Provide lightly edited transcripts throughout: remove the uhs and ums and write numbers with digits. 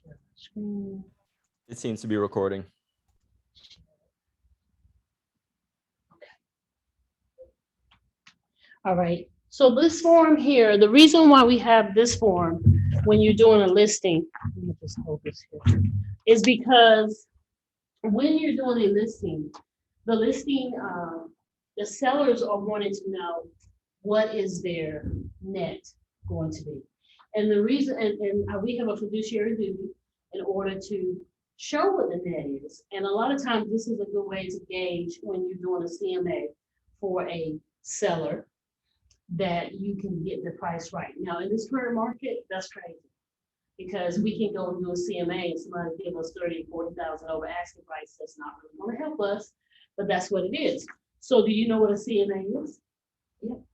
Share screen. It seems to be recording. All right, so this form here, the reason why we have this form when you're doing a listing, let me just hold this here, is because when you're doing a listing, the sellers are wanting to know what is their net going to be. And the reason, and we have a fiduciary duty in order to show what the net is. And a lot of times this is a good way to gauge when you're doing a CMA for a seller, that you can get the price right. Now, in this current market, that's crazy, because we can go and do a CMA and somebody give us 30, 40,000 over asking price. That's not really going to help us, but that's what it is. So do you know what a CMA is?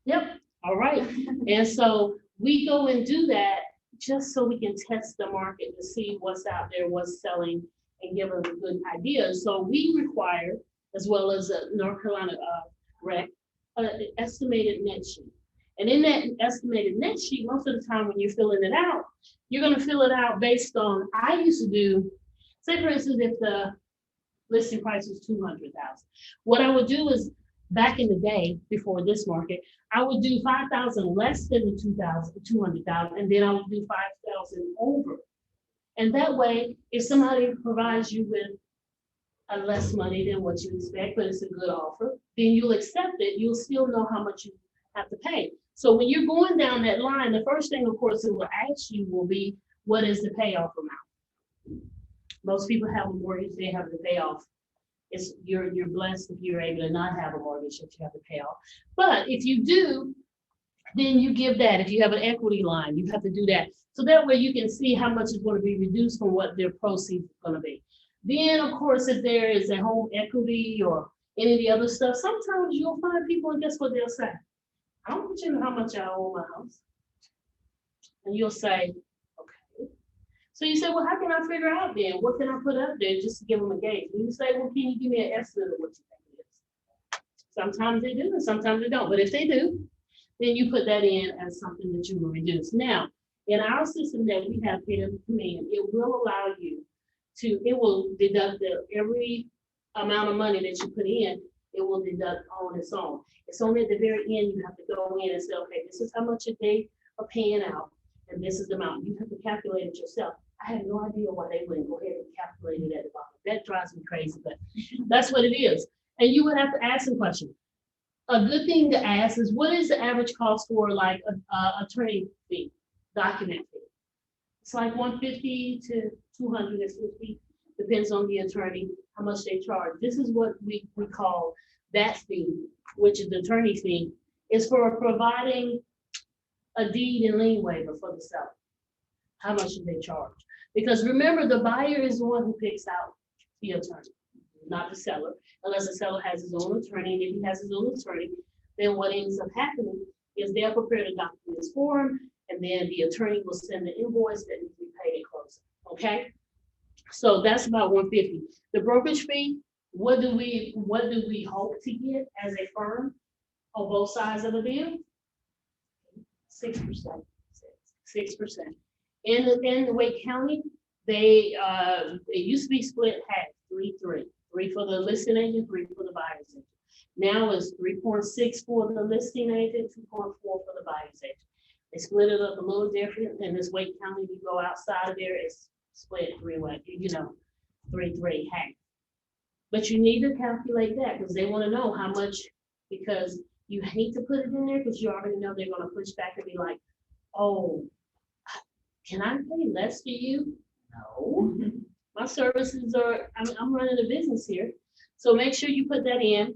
Yep. All right. And so we go and do that just so we can test the market to see what's out there, what's selling, and give us a good idea. So we require, as well as North Carolina rec, an estimated net sheet. And in that estimated net sheet, most of the time when you're filling it out, you're going to fill it out based on, I used to do, say for instance, if the listing price was 200,000. What I would do is, back in the day, before this market, I would do 5,000 less than the 200,000, and then I would do 5,000 over. And that way, if somebody provides you with a less money than what you expect, but it's a good offer, then you'll accept it. You'll still know how much you have to pay. So when you're going down that line, the first thing, of course, it will ask you will be, what is the payoff amount? Most people have a mortgage, they have to pay off. You're blessed if you're able to not have a mortgage that you have to pay off. But if you do, then you give that. If you have an equity line, you have to do that. So that way you can see how much is going to be reduced from what their proceeds are going to be. Then, of course, if there is a home equity or any of the other stuff, sometimes you'll find people, and guess what they'll say? I don't want you to know how much I owe my house. And you'll say, okay. So you say, well, how can I figure out then? What can I put up there just to give them a gauge? And you say, well, can you give me an estimate of what you think it is? Sometimes they do, and sometimes they don't. But if they do, then you put that in as something that you will reduce. Now, in our system that we have here in Command, it will allow you to, it will deduct every amount of money that you put in, it will deduct on its own. It's only at the very end you have to go in and say, okay, this is how much they are paying out, and this is the amount. You have to calculate it yourself. I have no idea why they wouldn't go ahead and calculate it at the bottom. That drives me crazy, but that's what it is. And you would have to ask some questions. A good thing to ask is, what is the average cost for like a attorney fee, document fee? It's like 150 to 250, depends on the attorney, how much they charge. This is what we call that fee, which is the attorney fee, is for providing a deed and lien waiver for the seller. How much do they charge? Because remember, the buyer is the one who picks out the attorney, not the seller, unless the seller has his own attorney. And if he has his own attorney, then what ends up happening is they'll prepare the documents for him, and then the attorney will send the invoice that needs to be paid at closing. Okay, so that's about 150. The brokerage fee, what do we hope to get as a firm on both sides of the deal? 6%. 6%. In the Wake County, it used to be split half, 3-3. 3 for the listing agent, 3 for the buyer's agent. Now it's 3.6 for the listing agent, 2.4 for the buyer's agent. They split it up a little different. In this Wake County, you go outside of there, it's split 3-way, 3-3 half. But you need to calculate that because they want to know how much, because you hate to put it in there because you already know they're going to push back and be like, oh, can I pay less for you? No. My services are, I'm running a business here. So make sure you put that in.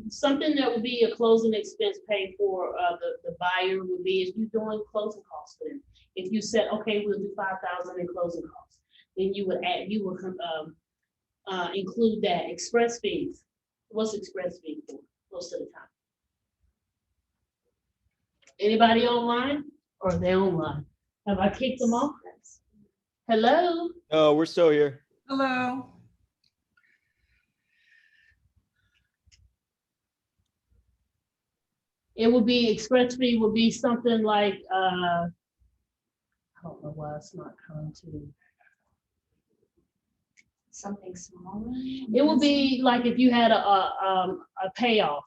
Something that would be a closing expense paid for the buyer would be if you're doing closing costs for them. If you said, okay, we'll do 5,000 in closing costs, then you would include that. Express fees. What's express fee for most of the time? Anybody online, or are they online? Have I kicked them off? Hello? Oh, we're still here. Hello. It would be, express fee would be something like, I don't know why it's not coming to. Something smaller? It would be like if you had a payoff.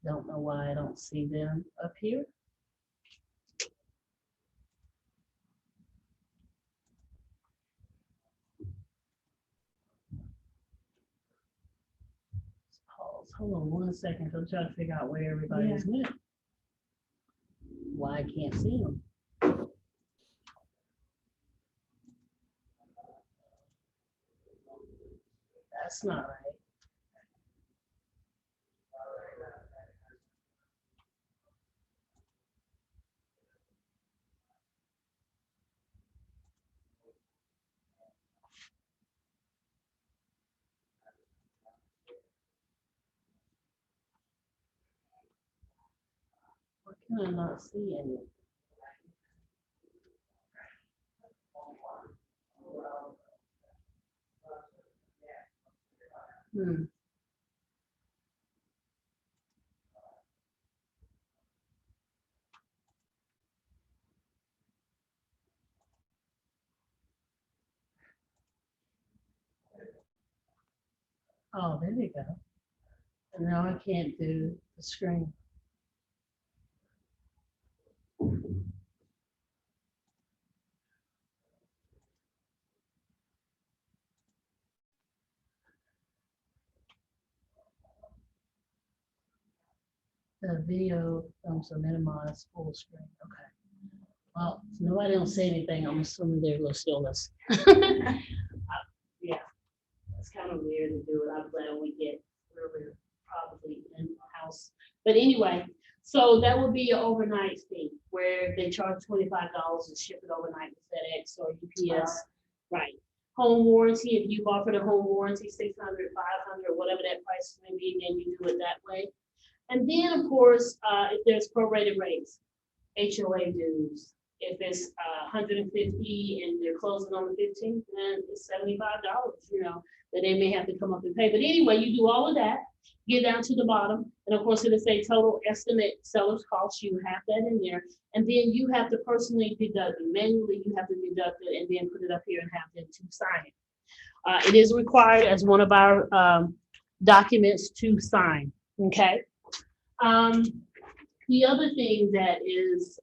Don't know why I don't see them up here. Pause. Hold on 1 second. I'm trying to figure out where everybody is went. Why I can't see them. That's not right. Why can I not see any? Hmm. Oh, there you go. And now I can't do the screen. The video comes to minimize full screen. Okay. Well, if nobody don't say anything, I'm assuming they're still listening. Yeah, it's kind of weird to do it. I'm glad we get where we're probably in-house. But anyway, so that would be an overnight fee where they charge $25 and ship it overnight with FedEx or UPS. Right. Home warranty, if you've offered a home warranty, 600, 500, whatever that price may be, then you do it that way. And then, of course, if there's prorated rates, HOA dues, if it's 150 and they're closing on the 15th, then it's $75, that they may have to come up and pay. But anyway, you do all of that, get down to the bottom, and of course, it'll say total estimate seller's cost. You have that in there, and then you have to personally deduct it. Manually, you have to deduct it and then put it up here and have them to sign it. It is required as one of our documents to sign, okay? The other thing that is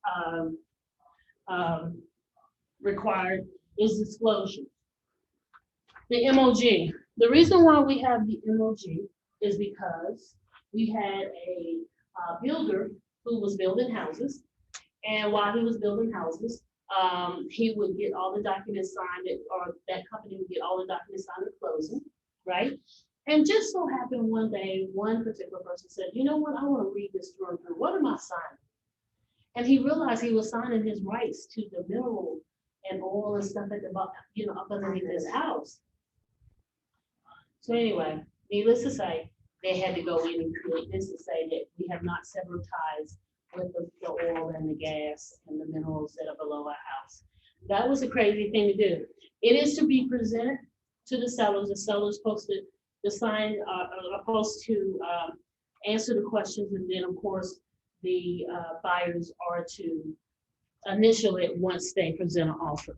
required is disclosure. The MOG. The reason why we have the MOG is because we had a builder who was building houses, and while he was building houses, he would get all the documents signed, or that company would get all the documents signed at closing, right? And just so happened one day, one particular person said, you know what, I want to read this through and through. What am I signing? And he realized he was signing his rights to the mineral and oil and stuff at the bottom, up underneath his house. So anyway, needless to say, they had to go in and create this to say that we have not severed ties with the oil and the gas and the minerals that are below our house. That was a crazy thing to do. It is to be presented to the sellers. The sellers supposed to sign, are supposed to answer the questions, and then of course the buyers are to initial it once they present an offer.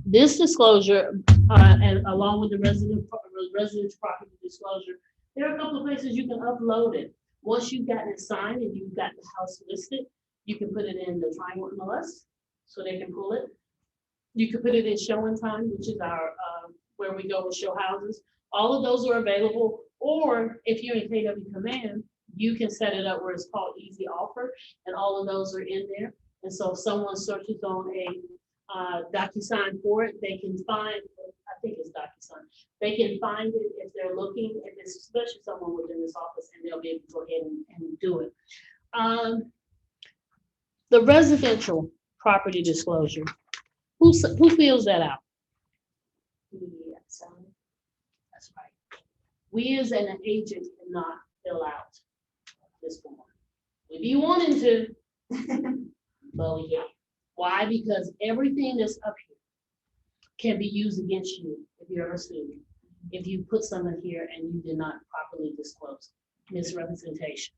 This disclosure, and along with the residence property disclosure, there are a couple of places you can upload it. Once you've gotten it signed and you've got the house listed, you can put it in the Triangle MLS so they can pull it. You can put it in Showing Time, which is our where we go and show houses. All of those are available. Or if you're in KW Command, you can set it up where it's called Easy Offer, and all of those are in there. And so if someone searches on a DocuSign for it, they can find, I think it's DocuSign, they can find it if they're looking, if it's especially someone within this office, and they'll be able to go ahead and do it. The residential property disclosure, who fills that out? That's right. We as an agent cannot fill out this form. If you wanted to, but we can't. Why? Because everything that's up here can be used against you if you're a student. If you put something here and you did not properly disclose misrepresentation.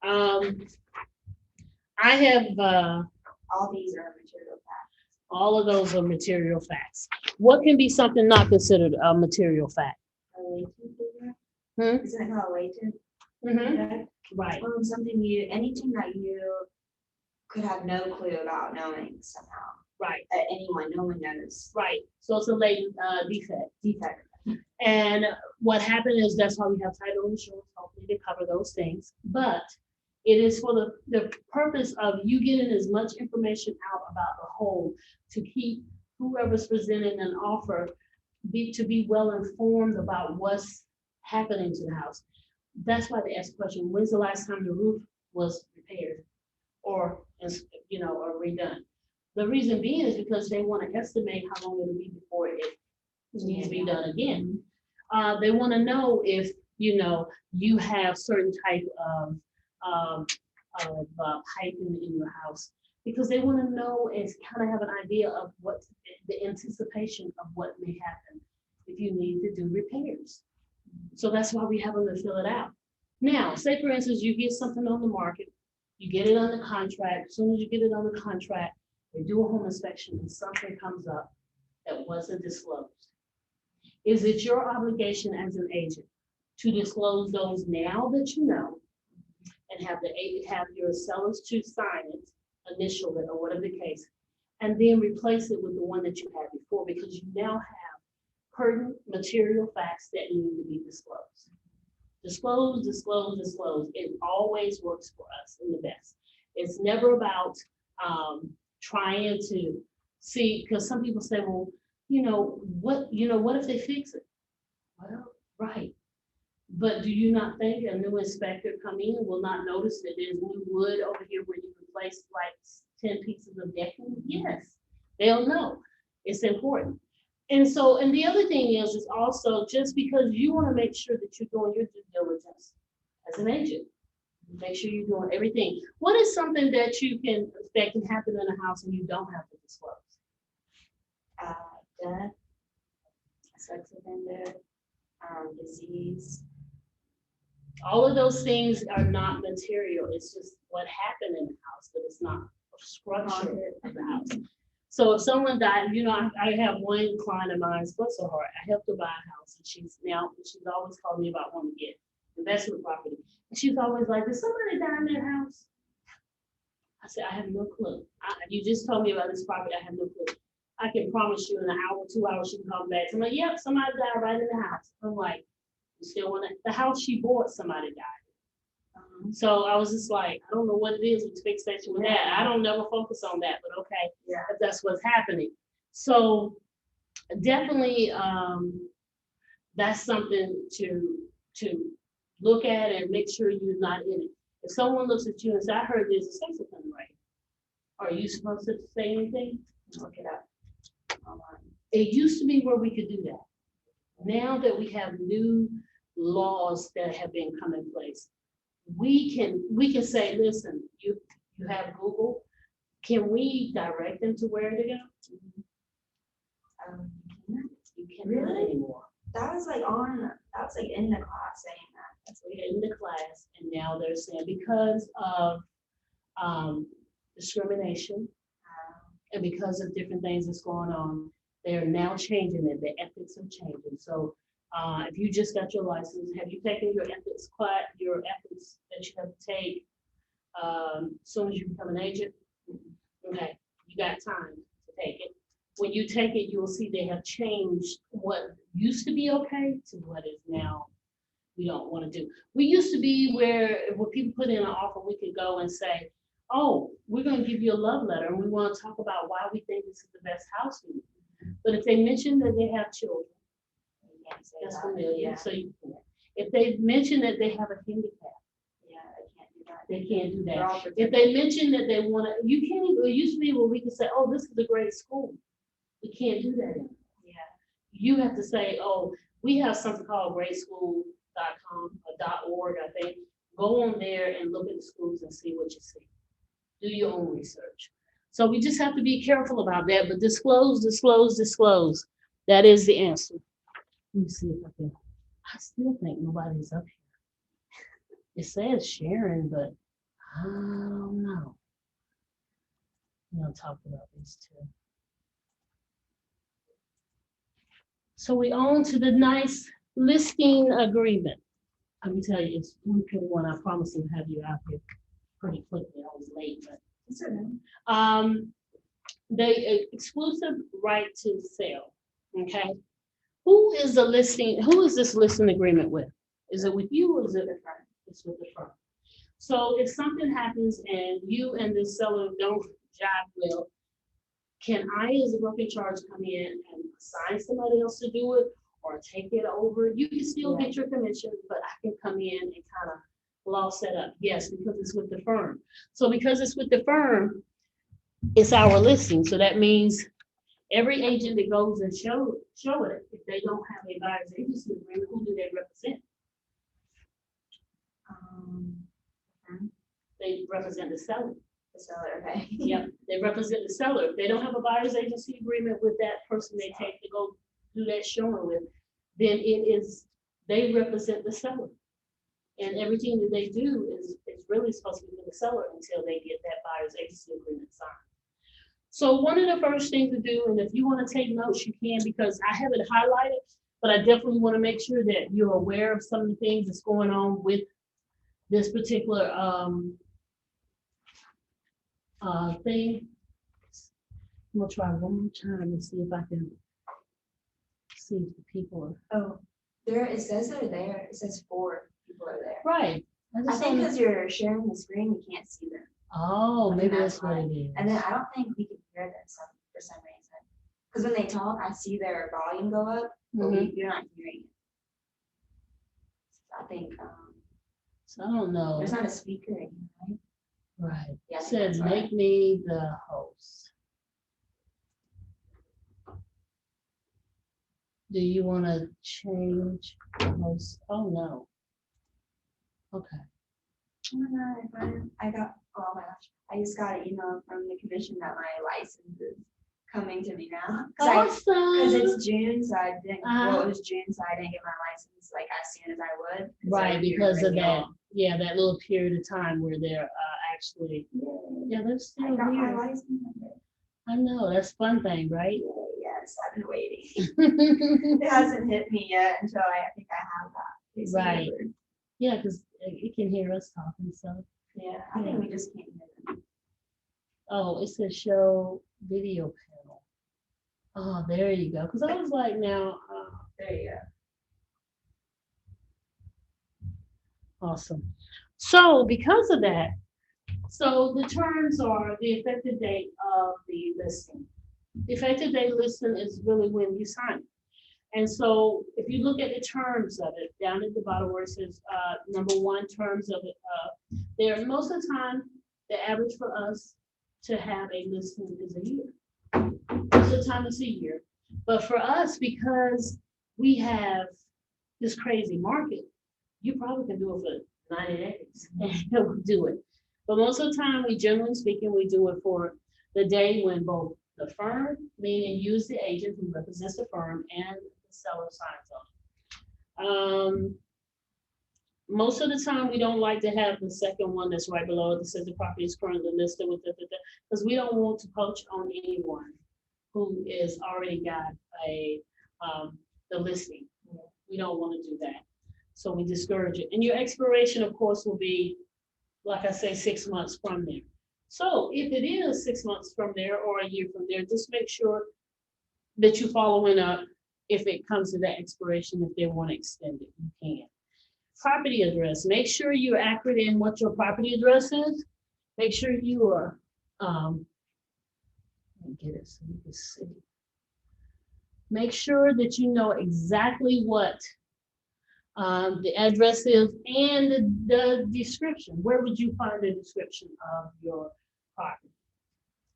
I have all these are material facts. All of those are material facts. What can be something not considered a material fact? A latent figure? Hmm? Isn't it called latent? Mhm. Right. Something anything that you could have no clue about knowing somehow. Right. Anyone, no one knows. Right. So it's a latent defect. Defect. And what happened is that's why we have title insurance, hopefully to cover those things. But it is for the purpose of you getting as much information out about the home to keep whoever's presenting an offer to be well informed about what's happening to the house. That's why they ask the question, when's the last time the roof was repaired or or redone? The reason being is because they want to estimate how long it'll be before it needs to be done again. They want to know if you have certain type of piping in your house, because they want to know and kind of have an idea of what the anticipation of what may happen if you need to do repairs. So that's why we have them to fill it out. Now, say for instance, you get something on the market, you get it on the contract. As soon as you get it on the contract, they do a home inspection and something comes up that wasn't disclosed. Is it your obligation as an agent to disclose those now that you know, and have your sellers to sign it, initial it, or whatever the case, and then replace it with the one that you had before, because you now have pertinent material facts that need to be disclosed. Disclose, disclose, disclose. It always works for us in the best. It's never about trying to see, because some people say, well, what if they fix it? Well, right. But do you not think a new inspector come in will not notice that there's new wood over here where you replaced like 10 pieces of decking? Yes, they'll know. It's important. And the other thing is also just because you want to make sure that you're doing your due diligence as an agent. Make sure you're doing everything. What is something that can happen in a house and you don't have to disclose? Death, sex offender, disease. All of those things are not material. It's just what happened in the house, but it's not a structure of the house. So if someone died, I have one client of mine, bless her heart, I helped her buy a house, and she's always calling me about wanting to get investment property. And she's always like, did somebody die in that house? I said, I have no clue. You just told me about this property, I have no clue. I can promise you in an hour, 2 hours, she can come back. I'm like, yep, somebody died right in the house. I'm like, you still want the house she bought, somebody died. So I was just like, I don't know what it is with fixation with that. I don't never focus on that, but okay, if that's what's happening. So definitely that's something to look at and make sure you're not in it. If someone looks at you and says, I heard there's a sex offender, right? Are you supposed to say anything? Look it up. It used to be where we could do that. Now that we have new laws that have been come in place, we can say, listen, you have Google, can we direct them to where to go? You can't do it anymore. That was like in the class saying that. That's in the class, and now they're saying because of discrimination and because of different things that's going on, they're now changing it. The ethics are changing. So if you just got your license, have you taken your ethics class, your ethics that you have to take as soon as you become an agent? Okay, you got time to take it. When you take it, you will see they have changed what used to be okay to what is now we don't want to do. We used to be where when people put in an offer, we could go and say, oh, we're going to give you a love letter and we want to talk about why we think this is the best house for you. But if they mention that they have children, that's familiar. So if they mention that they have a handicap, they can't do that. If they mention that they want to, you can't even, it used to be where we could say, oh, this is a great school. We can't do that anymore. Yeah. You have to say, oh, we have something called gradeschool.com or .org, I think. Go on there and look at the schools and see what you see. Do your own research. So we just have to be careful about that, but disclose, disclose, disclose. That is the answer. Let me see if I can. I still think nobody's up here. It says Sharon, but I don't know. I'll talk about these two. So we on to the nice listing agreement. I can tell you, it's 1:21. I promise to have you out here pretty quickly. I was late, but It's okay. the exclusive right to sell. Okay, who is the listing? Who is this listing agreement with? Is it with you or is it with her? It's with the firm. So if something happens and you and the seller don't jive well, can I, as a broker in charge, come in and assign somebody else to do it or take it over? You can still get your commission, but I can come in and kind of law set up. Yes, because it's with the firm. So because it's with the firm, it's our listing. So that means every agent that goes and show it, if they don't have a buyer's agency agreement, who do they represent? They represent the seller. The seller, okay. Yep, they represent the seller. If they don't have a buyer's agency agreement with that person they take to go do that showing with, then they represent the seller. And everything that they do is really supposed to be for the seller until they get that buyer's agency agreement signed. So one of the first things to do, and if you want to take notes, you can, because I have it highlighted, but I definitely want to make sure that you're aware of some of the things that's going on with this particular thing. I'm gonna try one more time and see if I can see if the people are. Oh, it says they're there. It says 4 people are there. Right. I think because you're sharing the screen, you can't see them. Oh, I think maybe that's that's what it is. And then I don't think we can hear them for some reason. Because when they talk, I see their volume go up, but you're not hearing it. So I think So I don't know. there's not a speaker in here, right? Right. Yeah, I It think says that's right. make me the host. Do you want to change the host? Oh, no. Okay. Oh my God, I got, oh my gosh, I just got an email from the commission that my license is coming to me now. Because Awesome. it's June, so I didn't, well, Uh-huh. it was June, so I didn't get my license like as soon as I would. Right, because of that, Long. yeah, that little period of time where they're actually, yeah, they're I still got my here. license. I know, that's a fun thing, right? Yes, I've been waiting. It hasn't hit me yet until I think I have that. piece of Right. paper. Yeah, because it can hear us talking, so. Yeah, I think we just can't hear them. Oh, it says show video panel. Oh, there you go. Because I was like, now, There you go. awesome. So because of that, so the terms are the effective date of the listing. The effective date listing is really when you sign it. And so if you look at the terms of it, down at the bottom where it says, number 1, terms of it, there, most of the time, the average for us to have a listing is a year. Most of the time it's a year. But for us, because we have this crazy market, you probably can do it for 90 days and we'll do it. But most of the time, we generally speaking, we do it for the day when both the firm, meaning you as the agent who represents the firm, and the seller signs on. Most of the time, we don't like to have the second one that's right below it that says the property is currently listed with because we don't want to poach on anyone who is already got the listing. We don't want to do that. So we discourage it. And your expiration, of course, will be, like I say, 6 months from there. So if it is 6 months from there or a year from there, just make sure that you're following up if it comes to that expiration. If they want to extend it, you can. Property address, make sure you're accurate in what your property address is. Make sure you are, let me get it so you can see. Make sure that you know exactly what the address is and the description. Where would you find the description of your property?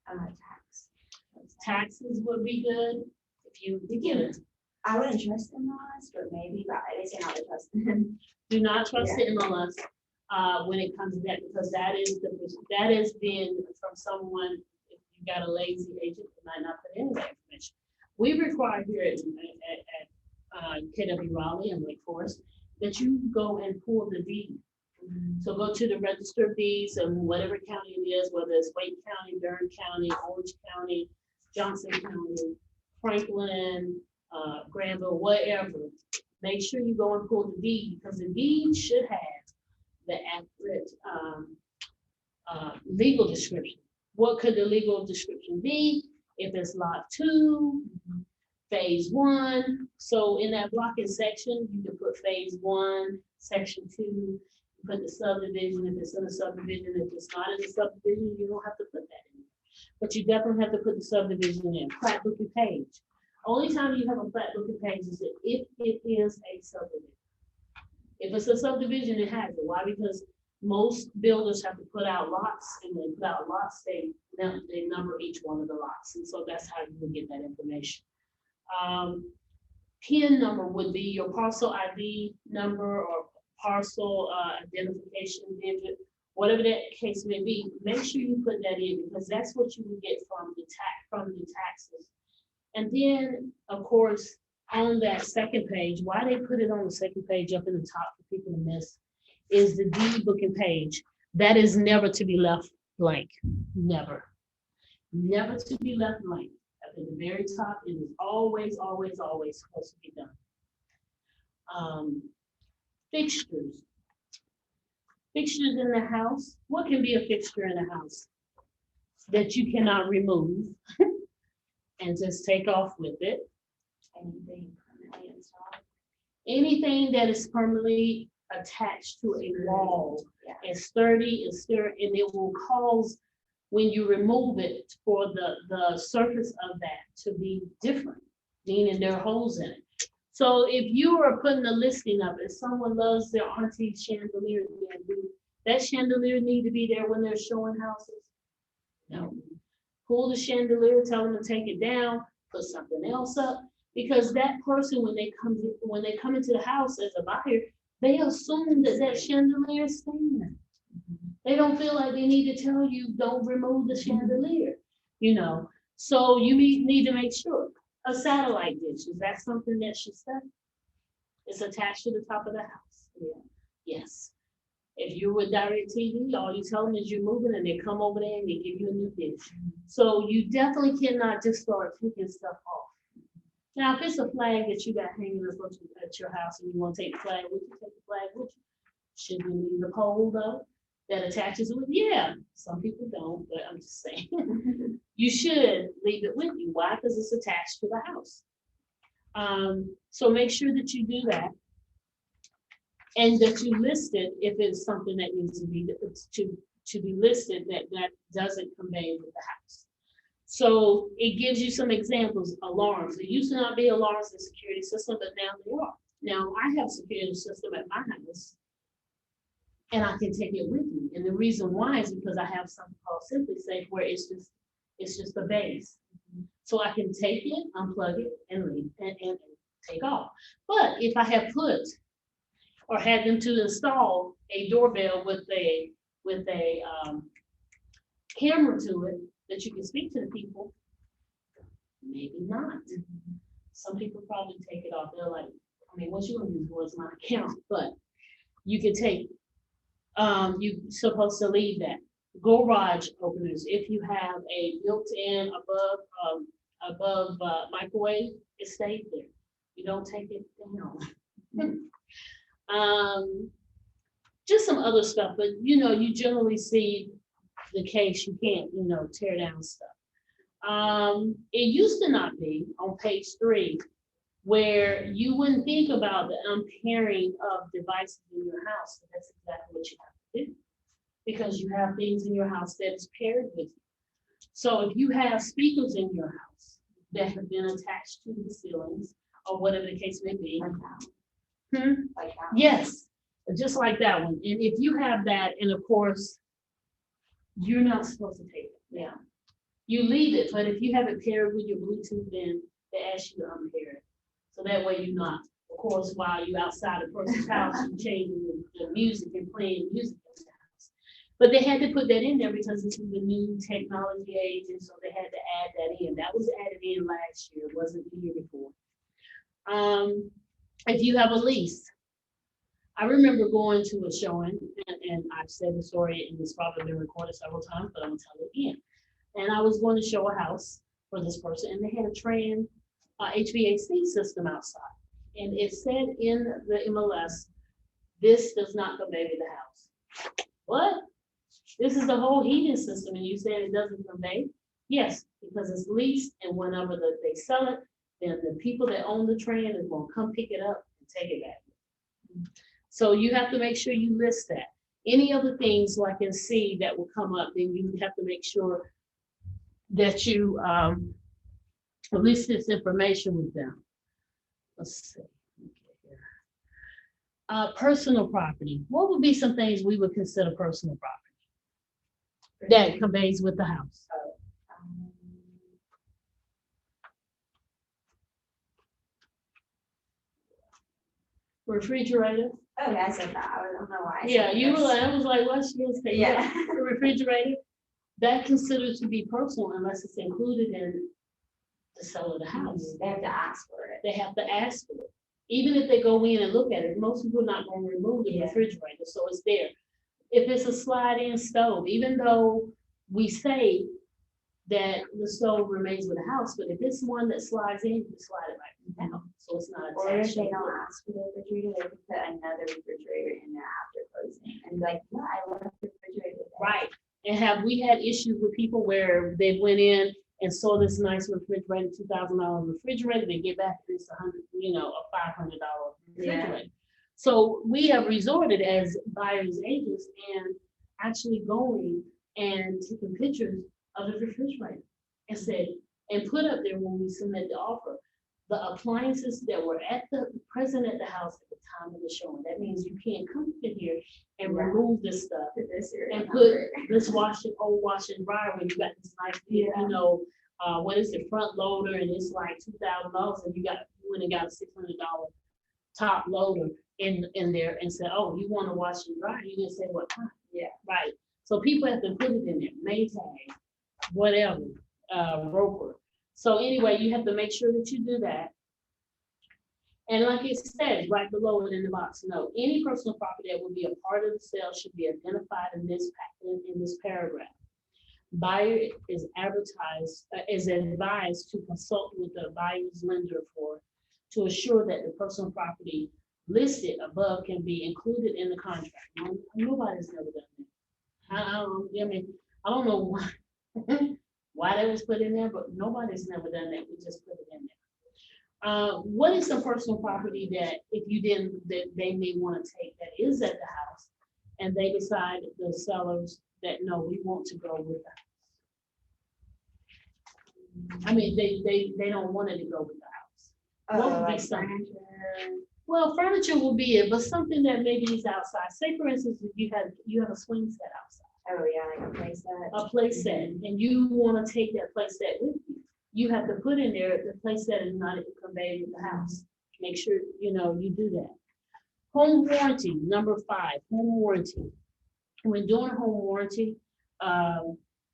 Tax. Taxes would be good if you get it. I wouldn't trust them honest, but maybe, but they say not to trust them. Do not trust the MLS when it comes to that, because that is being from someone. If you got a lazy agent, who might not put in that information. We require here at KW Raleigh and Wake Forest that you go and pull the deed from So go to the register of deeds and whatever county it is, whether it's Wake County, Durham County, Orange County, Johnson County, Franklin, Granville, whatever. Make sure you go and pull the deed, because the deed should have the accurate legal description. What could the legal description be? If it's lot 2, phase 1. So in that blocking section, you can put phase 1, section 2, you put the subdivision if it's in a subdivision. If it's not in a subdivision, you don't have to put that in. But you definitely have to put the subdivision in. Plat booking page. Only time you have a plat booking page is if it is a subdivision. If it's a subdivision, it has it. Why? Because most builders have to put out lots, and when they put out lots, they number each one of the lots. And so that's how you will get that information. PIN number would be your parcel ID number or parcel identification digit, whatever that case may be. Make sure you put that in, because that's what you will get from the taxes. And then, of course, on that second page, why they put it on the second page up in the top for people to miss, is the deed booking page. That is never to be left blank. Never. Never to be left blank. At the very top, it is always, always, always supposed to be done. Fixtures. Fixtures in the house. What can be a fixture in a house that you cannot remove and just take off with it? Anything permanently installed. Anything that is permanently attached to a wall, is sturdy, and it will cause, when you remove it, for the surface of that to be different, meaning there are holes in it. So if you are putting a listing up, if someone loves their auntie chandelier, that chandelier need to be there when they're showing houses? No. Pull the chandelier, tell them to take it down, put something else up, because that person, when they come into the house as a buyer, they assume that chandelier is staying there. They don't feel like they need to tell you, don't remove the chandelier, So you need to make sure. A satellite dish, is that something that should stay? It's attached to the top of the house. Yeah. Yes. If you're with DirecTV, all you tell them is you're moving, and they come over there and they give you a new dish. So you definitely cannot just start taking stuff off. Now, if it's a flag that you got hanging at your house and you want to take the flag with you, take the flag with you. Should you leave the pole though that attaches with? Yeah, some people don't, but I'm just saying. You should leave it with you. Why? Because it's attached to the house. So make sure that you do that, and that you list it if it's something that needs to be listed that doesn't convey with the house. So it gives you some examples. Alarms. There used to not be alarms in security system, but now there are. Now I have a security system at my house, and I can take it with me. And the reason why is because I have something called SimpliSafe, where it's just a base. So I can take it, unplug it, and leave and take off. But if I have put or had them to install a doorbell with a camera to it that you can speak to the people, maybe not. Some people probably take it off. They're like, what you gonna use for? It's my account, but you can take it. You're supposed to leave that. Garage openers, if you have a built-in above microwave, it stays there. You don't take it down. Just some other stuff, but you generally see the case. You can't, tear down stuff. It used to not be on page 3, where you wouldn't think about the unpairing of devices in your house, but that's exactly what you have to do, because you have things in your house that is paired with you. So if you have speakers in your house that have been attached to the ceilings, or whatever the case may be. Like that. Yes, just like that one. And if you have that, and of course, you're not supposed to take it. Yeah. You leave it, but if you have it paired with your Bluetooth, then they ask you to unpair it. So that way you're not, of course, while you're outside a person's house, you're changing the music and playing music in the house. But they had to put that in there because this is the new technology age, and so they had to add that in. That was added in last year, it wasn't the year before. If you have a lease, I remember going to a showing, and I've said the story, and it's probably been recorded several times, but I'm gonna tell it again. And I was going to show a house for this person, and they had a trans HVAC system outside. And it said in the MLS, this does not convey to the house. What? This is the whole heating system, and you said it doesn't convey? Yes, because it's leased, and whenever they sell it, then the people that own the train is gonna come pick it up and take it back. So you have to make sure you list that. Any other things like in C that will come up, then you have to make sure that you list this information with them. Let's see. Personal property. What would be some things we would consider personal property that conveys with the house? Refrigerator. Oh, yeah, I said that. I don't know why. Yeah, you were like, I was like, what's she gonna say? Yeah. The refrigerator, that considered to be personal unless it's included in the sale of the house. They have to ask for it. They have to ask for it. Even if they go in and look at it, most people are not gonna remove the Yeah. refrigerator, so it's there. If it's a slide-in stove, even though we say that the stove remains with the house, but if it's one that slides in, you slide it right down, so it's not Or if attached. they don't ask for the refrigerator, they can put another refrigerator in there after closing. And be like, yeah, I love the refrigerator. Right, and have we had issues with people where they went in and saw this nice refrigerator, $2,000 refrigerator, they get back and it's a $500 refrigerator. So we have resorted as buyers agents and actually going and taking pictures of the refrigerator and said, and put up there when we submit the offer, the appliances that were present at the house at the time of the showing. That means you can't come in here and remove this stuff and put this old wash and dryer when you got this nice, what is the front loader and it's like $2,000 and you went and got a $600 top loader in there and said, oh, you want to wash and dry? You didn't say what time. Yeah, right. So people have to put it in there, Maytag, whatever, Roper. So anyway, you have to make sure that you do that. And like it says right below it in the box, no, any personal property that will be a part of the sale should be identified in this paragraph. Buyer is advised to consult with the buyer's lender to assure that the personal property listed above can be included in the contract. Nobody's never done that. I don't know why that was put in there, but nobody's never done that. We just put it in there. What is some personal property that if you didn't, that they may want to take that is at the house and they decide, the sellers, that no, we want to go with the house. I mean, they don't want it to go with the house. What would be something? Well, furniture will be it, but something that maybe is outside. Say for instance, if you have a swing set outside. Oh, yeah, like a play set. A play set, and you want to take that play set with you. You have to put in there, the play set is not conveyed in the house. Make sure, you do that. Home warranty, number 5, home warranty. When doing home warranty,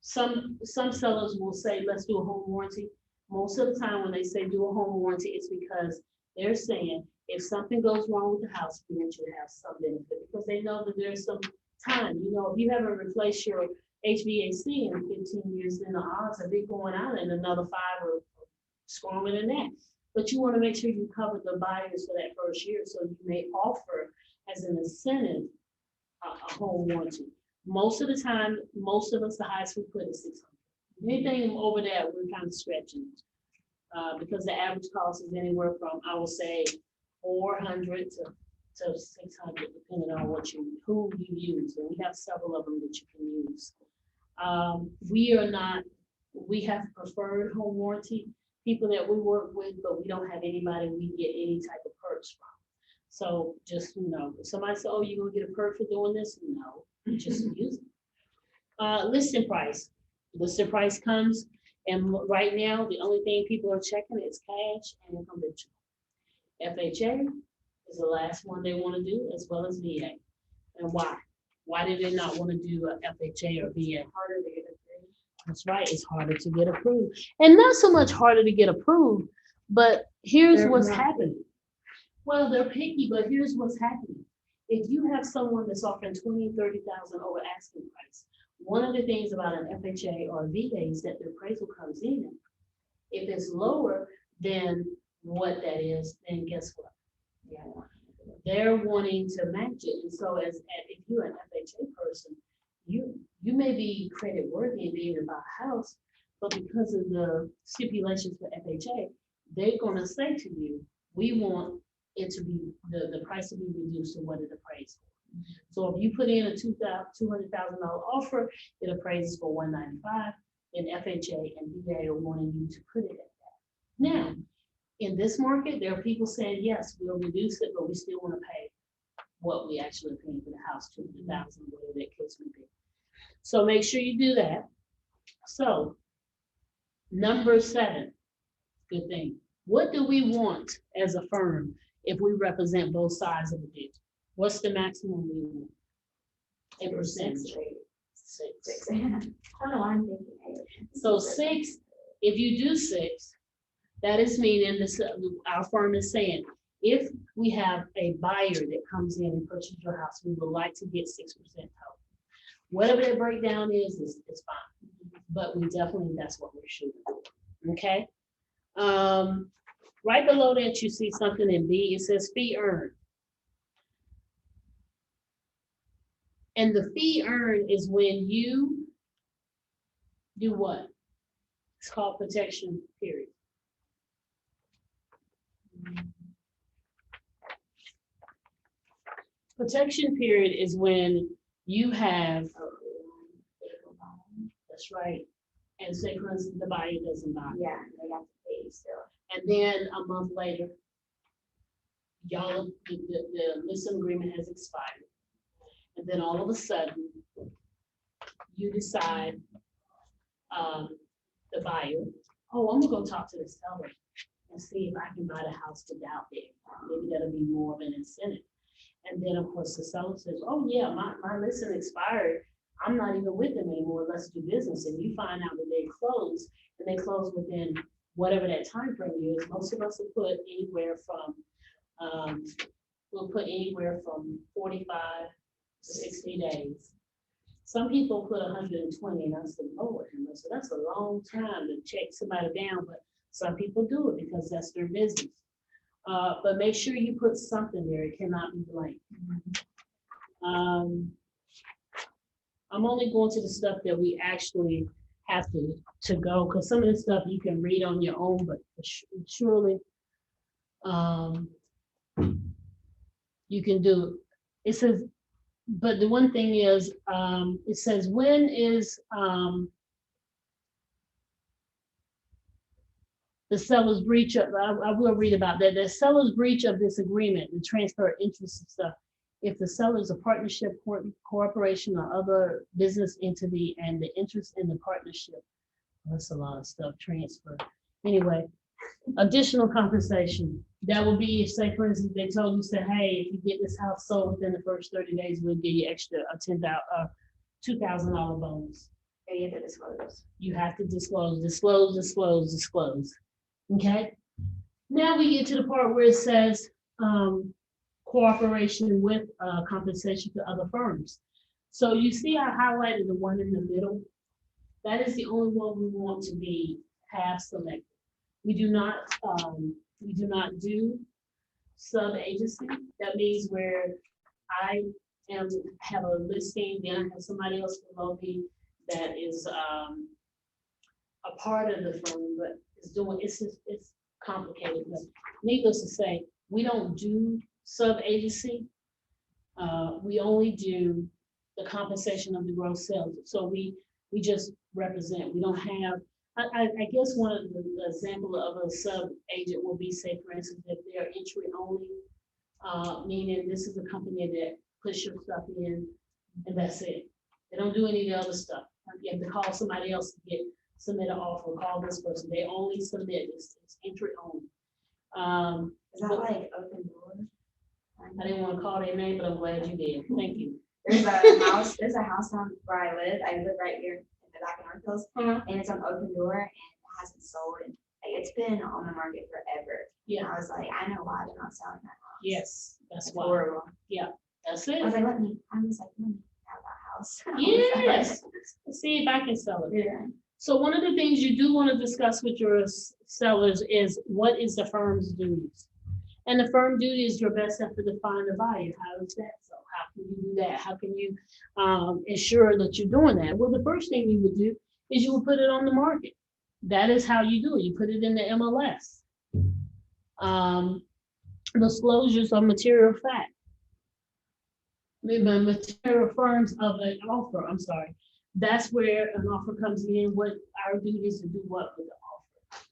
some sellers will say, let's do a home warranty. Most of the time when they say do a home warranty, it's because they're saying, if something goes wrong with the house, we want you to have some benefit, because they know that there's some time. If you haven't replaced your HVAC in 15 years, then the odds of it going out in another 5 or stronger than that. But you want to make sure you cover the buyers for that first year, so you may offer as an incentive a home warranty. Most of the time, most of us, the highest we put is $600. Anything over that, we're kind of stretching, because the average cost is anywhere from, I will say, $400 to $600, depending on who you use. And we have several of them that you can use. We have preferred home warranty people that we work with, but we don't have anybody we get any type of perks from. So just, if somebody says, oh, you're gonna get a perk for doing this? No, just use it. Listing price. Listing price comes, and right now, the only thing people are checking is cash and conventional. FHA is the last one they want to do, as well as VA. And why? Why do they not want to do a FHA or VA? Harder to get approved. That's right, it's harder to get approved. And not so much harder to get approved, but here's what's happening. Well, they're picky, but here's what's happening. If you have someone that's offering 20, 30,000 over asking price, one of the things about an FHA or a VA is that the appraisal comes in. If it's lower than what that is, then guess what? Yeah. They're wanting to match it. And so if you're an FHA person, you may be credit worthy and be able to buy a house, but because of the stipulations for FHA, they're gonna say to you, we want it to be, the price to be reduced to what it appraised for. So if you put in a $200,000 offer, it appraises for $195, and FHA and VA are wanting you to put it at that. Now, in this market, there are people saying, yes, we'll reduce it, but we still want to pay what we actually are paying for the house, $200,000, whatever that case may be. So make sure you do that. So, number 7, good thing. What do we want as a firm if we represent both sides of the deal? What's the maximum we want? A percentage. 6. I don't know why I'm thinking 8. So 6, if you do 6, that is meaning this, our firm is saying, if we have a buyer that comes in and purchases your house, we would like to get 6% total. Whatever that breakdown is fine. But we definitely, that's what we're shooting for. Okay. Right below that, you see something in B, it says fee earned. And the fee earned is when you do what? It's called protection period. Protection period is when you have, that's right, and say for instance, the buyer doesn't buy. Yeah, they have to pay still. And then a month later, y'all, the listing agreement has expired. And then all of a sudden, you decide, the buyer, oh, I'm gonna go talk to the seller and see if I can buy the house without it. Maybe that'll be more of an incentive. And then, of course, the seller says, oh yeah, my listing expired. I'm not even with them anymore, let's do business. And you find out that they close, and they close within whatever that time frame is. Most of us will put anywhere from, we'll put anywhere from 45 to 60 days. Some people put 120, and I said, Lord, so that's a long time to check somebody down, but some people do it because that's their business. But make sure you put something there. It cannot be blank. I'm only going to the stuff that we actually have to go, because some of the stuff you can read on your own, but surely you can do. It says, but the one thing is, it says, when is the seller's breach of, I will read about that, the seller's breach of this agreement, the transfer of interest and stuff. If the seller is a partnership, corporation, or other business entity, and the interest in the partnership, that's a lot of stuff, transfer. Anyway, additional compensation. That would be, if, say, for instance, they told you, say, hey, if you get this house sold within the first 30 days, we'll give you extra $2,000 bonus. You have to disclose. You have to disclose. Okay. Now we get to the part where it says cooperation with compensation to other firms. So you see I highlighted the one in the middle. That is the only one we want to have selected. We do not do sub-agency. That means where I have a listing, then I have somebody else below me that is a part of the firm, but it's complicated. But needless to say, we don't do sub-agency. We only do the compensation of the gross sales. So we just represent. We don't have. I guess one of the example of a sub-agent will be, say, for instance, if they're entry only, meaning this is a company that puts your stuff in, and that's it. They don't do any of the other stuff. You have to call somebody else to submit an offer, call this person. They only submit, it's entry only. Is that like open doors? I didn't want to call their name, but I'm glad you did. Thank you. There's a house on where I live. I live right here in the back of North Hills, and it's on open door, and it hasn't sold, and it's been on the market forever. Yeah. And I was like, I know why they're not selling that house. Yes, that's It's why. horrible. Yeah, That's I was it. like, let me have that house. Yes. See if I can sell it. Yeah. So one of the things you do want to discuss with your sellers is what is the firm's duties? And the firm duty is your best effort to find the buyer. How is that? So how can you do that? How can you ensure that you're doing that? Well, the first thing you would do is you would put it on the market. That is how you do it. You put it in the MLS. Disclosures of material fact. The material firms of an offer, I'm sorry. That's where an offer comes in, what our duty is to do what with the offer.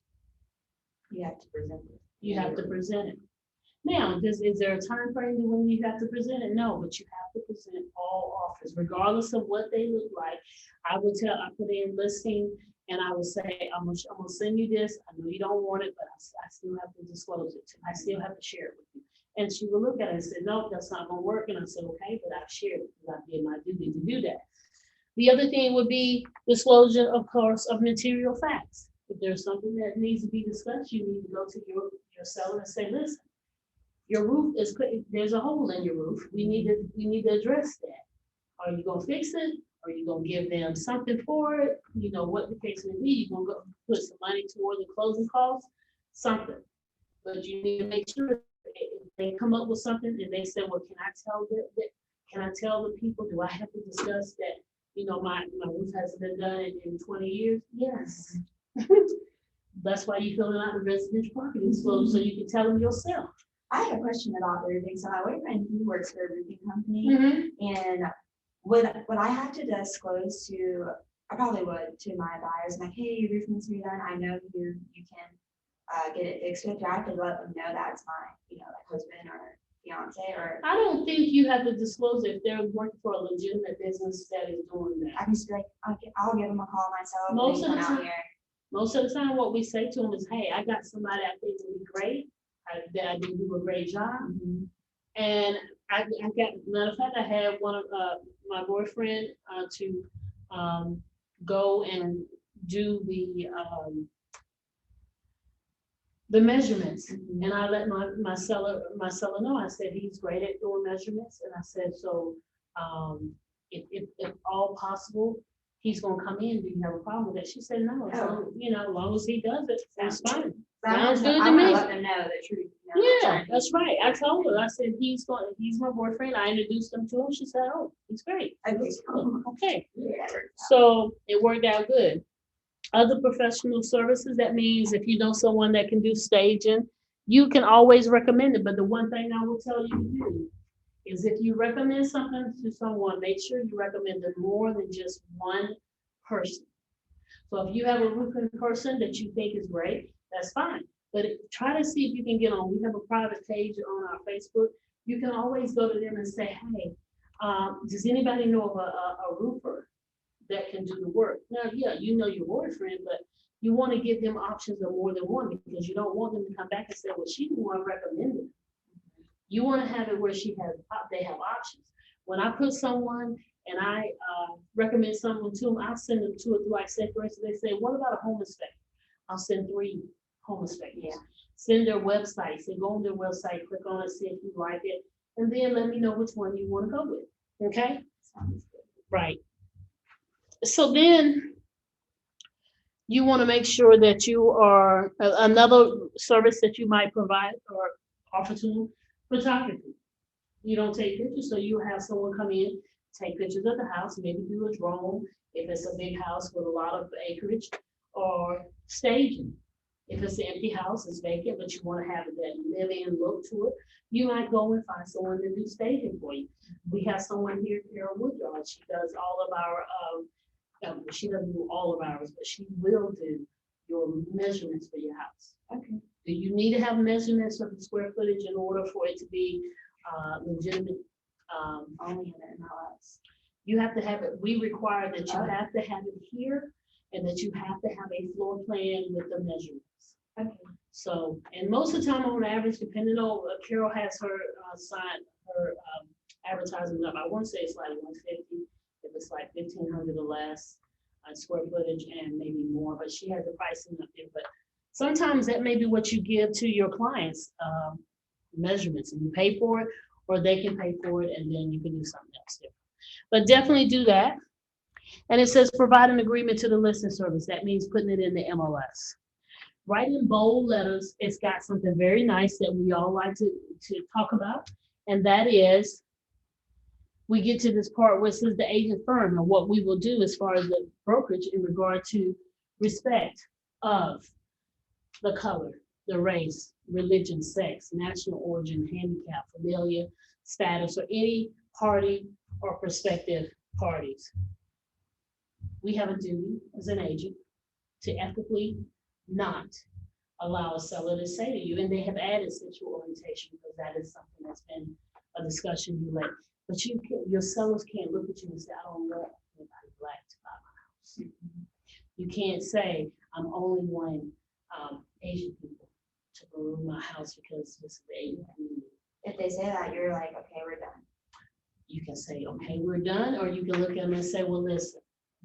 You have to present it. You have to present it. Now, is there a time frame to when you have to present it? No, but you have to present all offers, regardless of what they look like. I put in listing and I will say, I'm gonna send you this. I know you don't want it, but I still have to disclose it. I still have to share it with you. And she will look at it and say, no, that's not gonna work. And I said, okay, but I've shared it because I did my duty to do that. The other thing would be disclosure, of course, of material facts. If there's something that needs to be discussed, you need to go to your seller and say, listen, your roof is, there's a hole in your roof. We need to address that. Are you gonna fix it? Are you gonna give them something for it? You know, what the case may be, you're gonna go put some money toward the closing costs, something. But you need to make sure if they come up with something and they say, well, can I tell the people, do I have to discuss that, you know, my roof hasn't been done in 20 years? Yes. That's why you fill out the residential property disclosure, so you can tell them yourself. I have a question about the roofing. So my boyfriend, he works for a roofing company, Mm-hmm. and would I have to disclose to, I probably would, to my buyers, like, hey, your roof needs to be done. I know you can get it fixed. Do I have to let them know that's my, like husband or fiance or? I don't think you have to disclose it if they're working for a legitimate business that is doing I that. can just be like, I'll give them a call myself. and Most they of the come out time- here. Most of the time, what we say to them is, hey, I got somebody I think will be great. That I did do a great job. Mhm. And I got, matter of fact, I had one of my boyfriend to go and do the measurements. Mhm. And I let my seller know. I said he's great at doing measurements, and I said so. If all possible, he's gonna come in. Do you have a problem with that? She said no. As long as he does it, that's fine. Sounds good to I wanna me. let them know the truth. Yeah, that's right. I told her. I said he's my boyfriend. I introduced him to him. She said, "Oh, he's great." Okay. Okay, Yeah. so it worked out good. Other professional services, that means if you know someone that can do staging, you can always recommend it. But the one thing I will tell you to do is if you recommend something to someone, make sure you recommend it more than just one person. So if you have a roofing person that you think is great, that's fine. But try to see if you can get on. We have a private page on our Facebook. You can always go to them and say, hey, does anybody know of a roofer that can do the work? Now, yeah, you know your boyfriend, but you want to give them options of more than one because you don't want them to come back and say, well, she didn't want to recommend it. You want to have it where they have options. When I put someone and I recommend someone to them, I'll send them to it like say, for instance, they say, what about a home inspector? I'll send 3 home inspectors. Yeah. Send their website. Say, go on their website, click on it, see if you like it, and then let me know which one you want to go with. Okay? Sounds good. Right. So then you want to make sure that you are another service that you might provide or offer to them, photography. You don't take pictures, so you have someone come in, take pictures of the house, maybe do a drone if it's a big house with a lot of acreage, or staging. If it's an empty house, it's vacant, but you want to have that live-in look to it, you might go and find someone to do staging for you. We have someone here, Carol Woodyard. She does all of our, she doesn't do all of ours, but she will do your measurements for your house. Okay. Do you need to have measurements of the square footage in order for it to be legitimate? Only in the MLS. You have to have it. We require that you have to have it here and that you have to have a floor plan with the measurements. Okay. So, and most of the time on average, depending on, Carol has her sign, her advertisement up. I want to say it's like 150, if it's like 1,500 or less square footage and maybe more, but she has the pricing up there. But sometimes that may be what you give to your clients, measurements, and you pay for it, or they can pay for it and then you can do something else there. But definitely do that. And it says provide an agreement to the listing service. That means putting it in the MLS. Write in bold letters. It's got something very nice that we all like to talk about. And that is, we get to this part where it says the agent firm and what we will do as far as the brokerage in regard to respect of the color, the race, religion, sex, national origin, handicap, familial status, or any party or prospective parties. We have a duty as an agent to ethically not allow a seller to say to you, and they have added sexual orientation because that is something that's been a discussion you like. But your sellers can't look at you and say, I don't want anybody black to buy my house. You can't say, I'm only wanting Asian people to ruin my house because this is the Asian community. If they say that, you're like, okay, we're done. You can say, okay, we're done, or you can look at them and say, well, listen,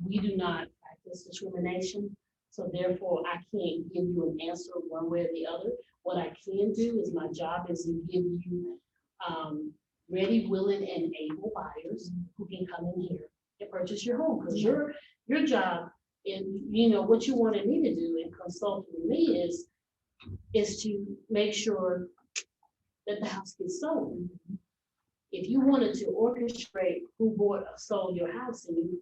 we do not practice discrimination, so therefore I can't give you an answer one way or the other. What I can do is my job is to give you ready, willing, and able buyers who can come in here and purchase your home. Because your job, and what you wanted me to do and consult with me is to make sure that the house gets sold. If you wanted to orchestrate who sold your house, and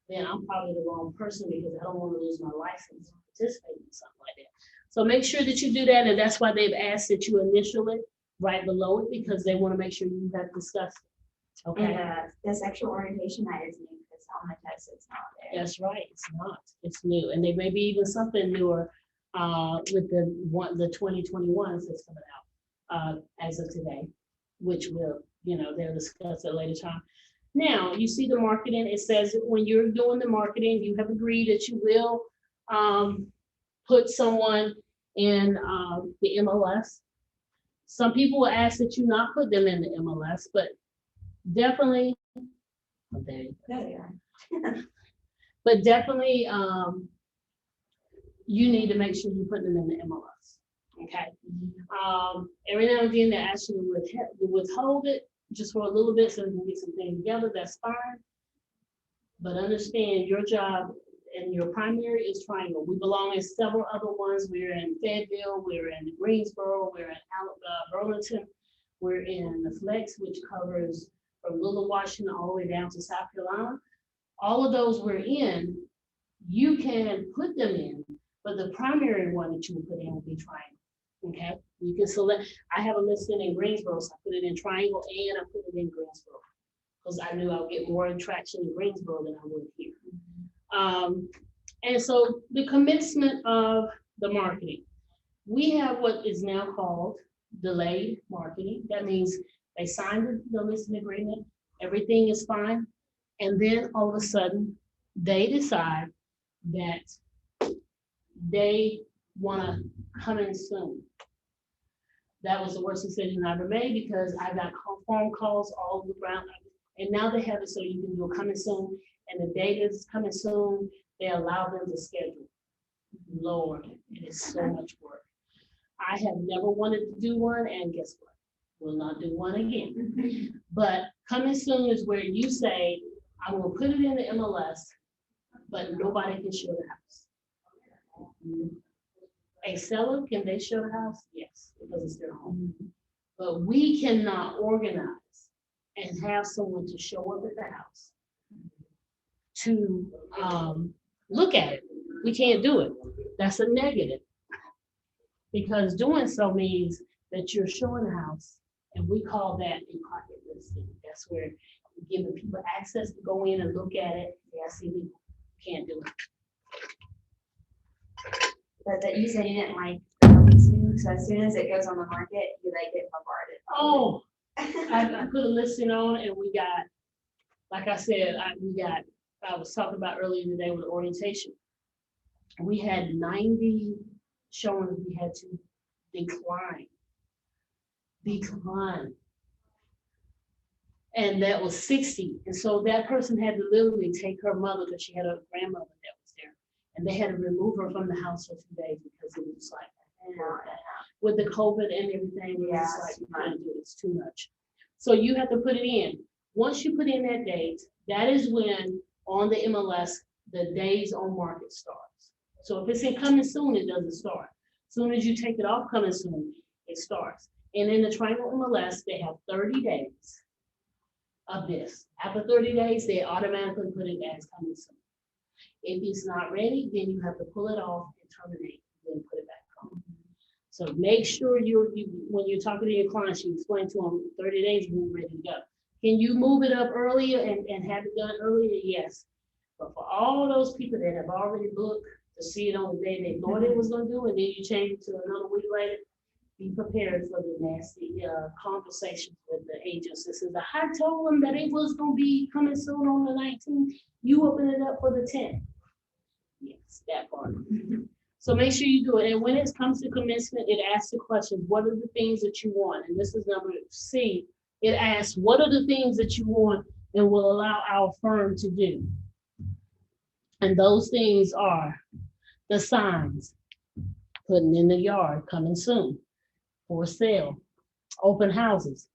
then I'm probably the wrong person because I don't want to lose my license to participate in something like that. So make sure that you do that, and that's why they've asked that you initial it right below it, because they want to make sure you have discussed it. Okay. And the sexual orientation, that is new, because on the test it's not there. That's right. It's not. It's new, and there may be even something newer with the 2021 that's coming out as of today, which they'll discuss at a later time. Now, you see the marketing. It says when you're doing the marketing, you have agreed that you will put someone in the MLS. Some people will ask that you not put them in the MLS, but definitely, There they are. but definitely, you need to make sure you put them in the MLS. Okay. Every now and again, they ask you to withhold it just for a little bit so we can get some things together. That's fine. But understand your job and your primary is Triangle. We belong in several other ones. We're in Fayetteville, we're in Greensboro, we're in Burlington, we're in the Flex, which covers from Little Washington all the way down to South Carolina. All of those we're in, you can put them in, but the primary one that you will put in will be Triangle. Okay, you can select. I have a listing in Greensboro, so I put it in Triangle and I put it in Greensboro because I knew I would get more traction in Greensboro than I would here. And so the commencement of the marketing, we have what is now called delayed marketing. That means they signed the listing agreement, everything is fine, and then all of a sudden they decide that they want to come in soon. That was the worst decision I ever made because I got phone calls all around, and now they have it so you can do a coming soon, and the date is coming soon. They allow them to schedule. Lord, it is so much work. I have never wanted to do one, and guess what? We'll not do one again. But coming soon is where you say, I'm gonna put it in the MLS, but nobody can show the house. A seller, can they show the house? Yes, because it's their home. But we cannot organize and have someone to show up at the house to look at it. We can't do it. That's a negative. Because doing so means that you're showing the house, and we call that a pocket listing. That's where we're giving people access to go in and look at it. Yes, we can't do it. But that you said you didn't like the coming soon, so as soon as it goes on the market, you like get bombarded. Oh, I put a listing on, and we got, like I said, I was talking about earlier today with orientation. We had 90 showings we had to decline. And that was 60. And so that person had to literally take her mother, because she had a grandmother that was there, and they had to remove her from the house for 2 days because it was like, with the COVID and everything, Yeah, it's like, it's you too much. can't do it, it's too much. So you have to put it in. Once you put in that date, that is when on the MLS, the days on market starts. So if it's in coming soon, it doesn't start. Soon as you take it off coming soon, it starts. And in the Triangle MLS, they have 30 days of this. After 30 days, they automatically put it as coming soon. If it's not ready, then you have to pull it off and terminate, then put it back on. So make sure when you're talking to your clients, you explain to them 30 days, we're ready to go. Can you move it up earlier and have it done earlier? Yes. But for all those people that have already booked to see it on the day they thought it was gonna do, and then you change it to another week later, be prepared for the nasty conversations with the agents. This is, I told them that it was gonna be coming soon on the 19th. You open it up for the 10th. Yes, that part. So make sure you do it. And when it comes to commencement, it asks the question, what are the things that you want? And this is number C. It asks, what are the things that you want and will allow our firm to do? And those things are the signs, putting in the yard, coming soon, for sale, open houses.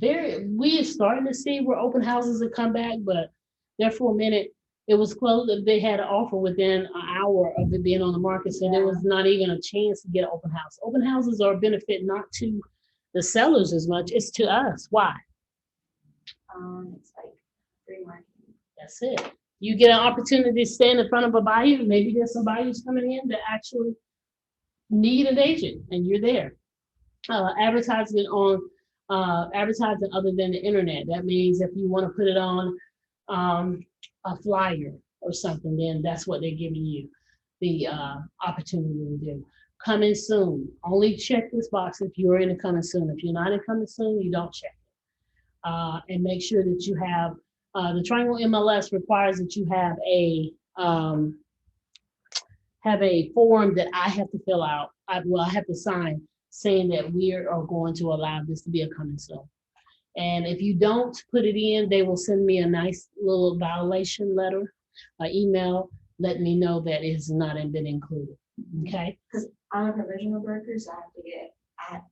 We are starting to see where open houses have come back, but there for a minute, it was closed. They had an offer within an hour of it being on the market, so there was not even a chance to get an open house. Open houses are a benefit not to the sellers as much, it's to us. Why? It's like free marketing. That's it. You get an opportunity to stand in front of a buyer. Maybe there's some buyers coming in that actually need an agent, and you're there. Advertising other than the internet. That means if you want to put it on a flyer or something, then that's what they're giving you the opportunity to do. Coming soon. Only check this box if you're in a coming soon. If you're not in coming soon, you don't check it. And make sure that you have the Triangle MLS requires that you have a form that I have to fill out. I have to sign saying that we are going to allow this to be a coming soon. And if you don't put it in, they will send me a nice little violation letter, an email, letting me know that it has not been included. Okay? Because I'm a provisional broker, so I have to get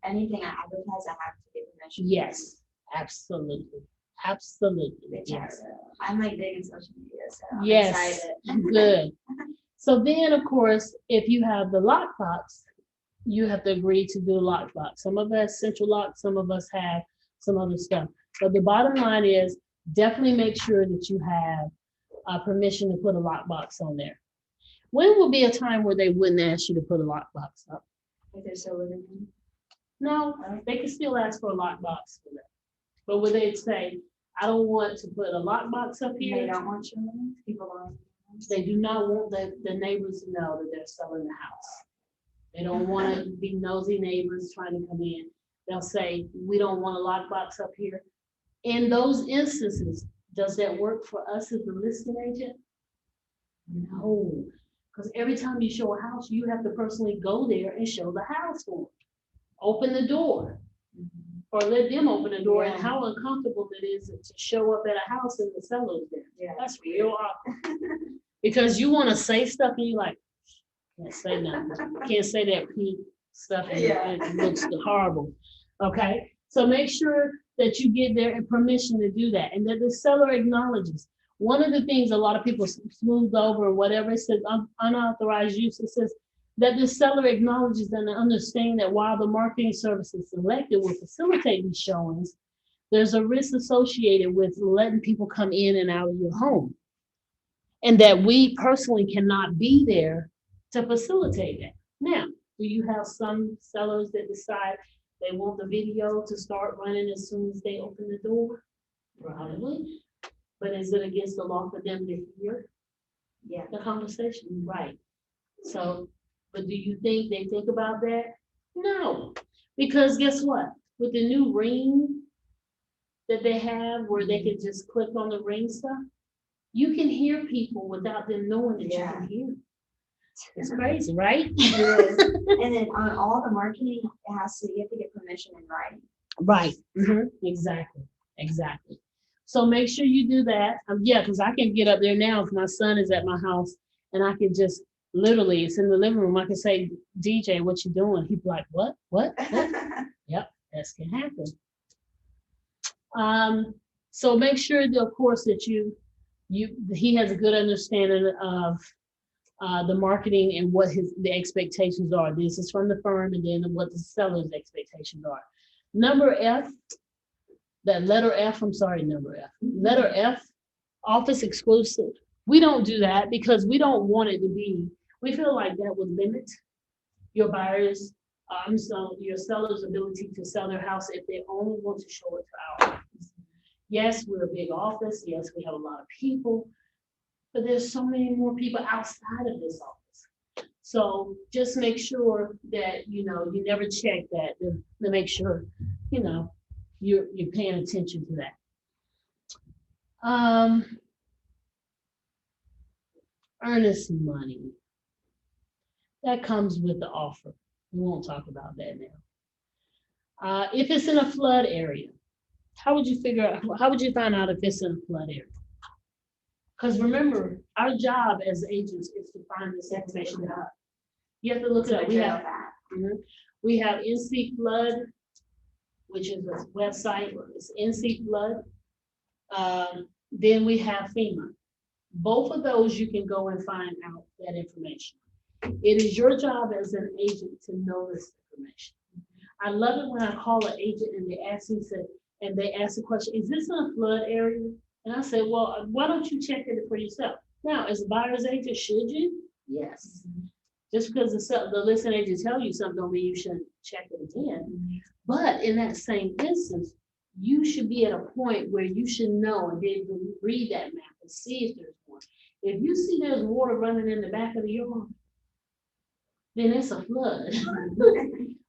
anything I advertise, I have to get permission. Yes, absolutely. Absolutely. Yes. I'm like big in social media, so I'm yes. excited. Good. So then, of course, if you have the lockbox, you have to agree to do lockbox. Some of us central lock, some of us have some other stuff. But the bottom line is definitely make sure that you have permission to put a lockbox on there. When will be a time where they wouldn't ask you to put a lockbox up? If they're still living in. No, they can still ask for a lockbox for that. But would they say, I don't want to put a lockbox up here? They don't want children. People don't. They do not want the neighbors to know that they're selling the house. They don't want to be nosy neighbors trying to come in. They'll say, we don't want a lockbox up here. In those instances, does that work for us as a listing agent? No, because every time you show a house, you have to personally go there and show the house for them. Open the door. Or let them open the door, and how uncomfortable it is to show up at a house and the seller's there. Yeah. That's real awkward. Because you want to say stuff and you're like, can't say nothing. Can't say that pink stuff and it looks horrible. Okay, so make sure that you get their permission to do that and that the seller acknowledges. One of the things a lot of people smoothed over or whatever, it says unauthorized use, it says that the seller acknowledges and understands that while the marketing services selected will facilitate these showings, there's a risk associated with letting people come in and out of your home. And that we personally cannot be there to facilitate that. Now, do you have some sellers that decide they want the video to start running as soon as they open the door? Probably. But is it against the law for them to hear the conversation? Right. So, but do you think they think about that? No. Because guess what? With the new ring that they have where they can just click on the ring stuff, you can hear people without them knowing that you can hear. It's crazy, right? It is. And then on all the marketing, you have to get permission in writing. Right. Exactly. Exactly. So make sure you do that. Yeah, because I can get up there now if my son is at my house and I can just Literally, it's in the living room. I can say, DJ, what you doing? He'd be like, what? Yep, that can happen. So make sure that, of course, that he has a good understanding of the marketing and what the expectations are. This is from the firm, and then what the seller's expectations are. Number F, letter F, letter F, office exclusive. We don't do that because we don't want it to be, we feel like that would limit your buyers, your seller's ability to sell their house if they only want to show it to our office. Yes, we're a big office. Yes, we have a lot of people, but there's so many more people outside of this office. So just make sure that, you never check that to make sure, you're paying attention to that. Earnest money. That comes with the offer. We won't talk about that now. If it's in a flood area, how would you find out if it's in a flood area? Because remember, our job as agents is to find this information out. You have to look it up. We have NC Flood, which is a website. It's NC Flood. Then we have FEMA. Both of those you can go and find out that information. It is your job as an agent to know this information. I love it when I call an agent and they ask the question, is this in a flood area? And I said, well, why don't you check it for yourself? Now, as a buyer's agent, should you? Yes. Just because the listing agent tell you something don't mean you shouldn't check it again. But in that same instance, you should be at a point where you should know and be able to read that map and see if there's water. If you see there's water running in the back of the yard, then it's a flood.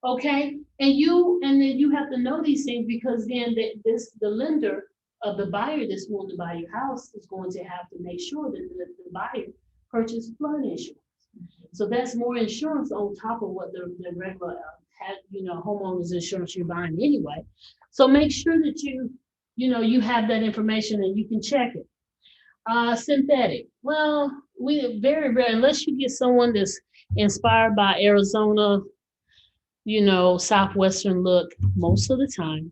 Okay, and then you have to know these things because then the lender of the buyer that's wanting to buy your house is going to have to make sure that the buyer purchased flood insurance. So that's more insurance on top of what the regular homeowners insurance you're buying anyway. So make sure that you have that information and you can check it. Synthetic. Well, we very rare, unless you get someone that's inspired by Arizona, southwestern look. Most of the time,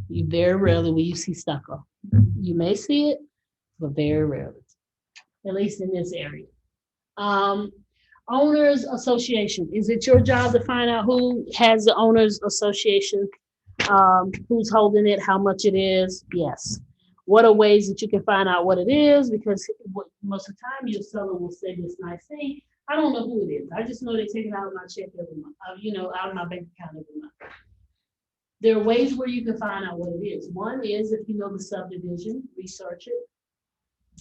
you very rarely will you see stucco. You may see it, but very rarely, at least in this area. Owners Association. Is it your job to find out who has the Owners Association? Who's holding it, how much it is? Yes. What are ways that you can find out what it is? Because most of the time your seller will say this nice thing. I don't know who it is. I just know they take it out of my check every month, out of my bank account every month. There are ways where you can find out what it is. One is if you know the subdivision, research it.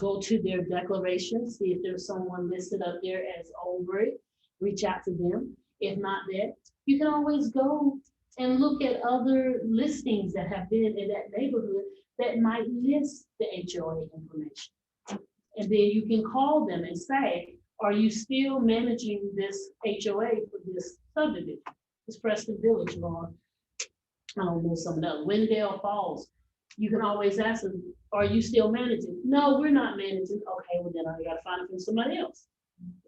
Go to their declaration, see if there's someone listed up there as over it. Reach out to them. If not that, you can always go and look at other listings that have been in that neighborhood that might list the HOA information. And then you can call them and say, are you still managing this HOA for this subdivision? It's Preston Village or I don't know, something else, Wendell Falls. You can always ask them, are you still managing? No, we're not managing. Okay, well then I gotta find it from somebody else.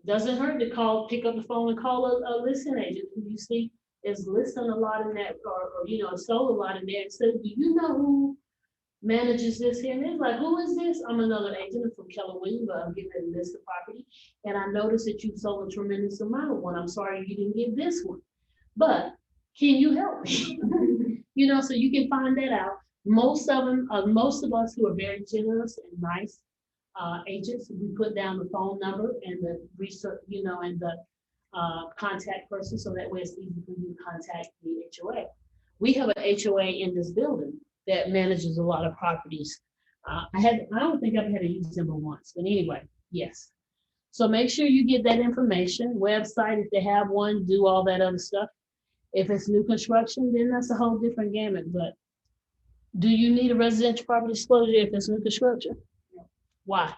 It doesn't hurt to pick up the phone and call a listing agent who you see is listing a lot in that, or sold a lot in there and say, do you know who manages this here? And they're like, who is this? I'm another agent from Keller Williams, but I'm getting ready to list the property. And I noticed that you sold a tremendous amount of one. I'm sorry you didn't get this one, but can you help me? So you can find that out. Most of us who are very generous and nice agents, we put down the phone number and the research, and the contact person, so that way it's easy for you to contact the HOA. We have an HOA in this building that manages a lot of properties. I don't think I've had to use them but once, but anyway, yes. So make sure you get that information, website, if they have one, do all that other stuff. If it's new construction, then that's a whole different gamut, but do you need a residential property disclosure if it's new construction? No. Why?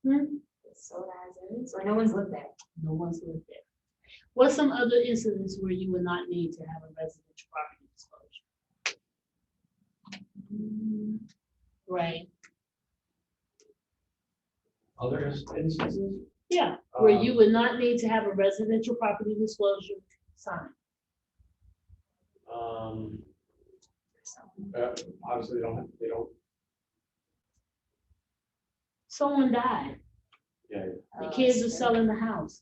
It's sold as is, or no one's lived there. No one's lived there. What's some other incidents where you would not need to have a residential property disclosure? Right. Other instances? Yeah, where you would not need to have a residential property disclosure sign. Obviously, they don't, Someone died, yeah, the kids are selling the house.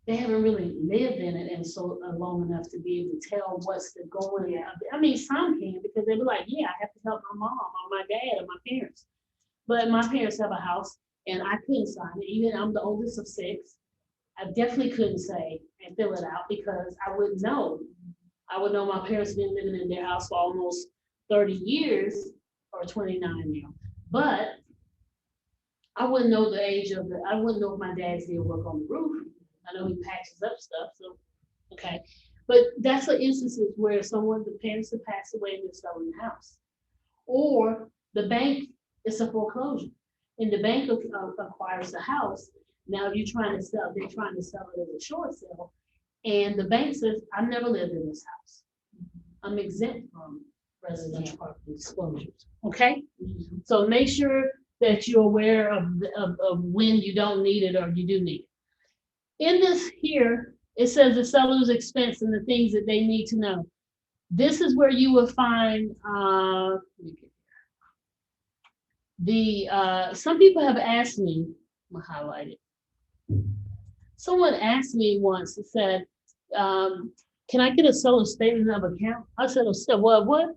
They haven't really lived in it and so long enough to be able to tell what's the going. I mean, some can because they be like, yeah, I have to help my mom or my dad or my parents. But my parents have a house and I couldn't sign it. Even I'm the oldest of 6. I definitely couldn't say and fill it out because I wouldn't know. I would know my parents been living in their house for almost 30 years or 29 now. But I wouldn't know the age of I wouldn't know if my dad still work on the roof. I know he patches up stuff, so, okay. But that's the instances where the parents have passed away and they're selling the house. Or the bank, it's a foreclosure, and the bank acquires the house. Now they're trying to sell it as a short sale. And the bank says, I've never lived in this house. I'm exempt from residential property disclosures, okay? So make sure that you're aware of when you don't need it or you do need it. In this here, it says the seller's expense and the things that they need to know. This is where you will find some people have asked me, I'm gonna highlight it. Someone asked me once, it said, can I get a seller's statement of account? I said, what?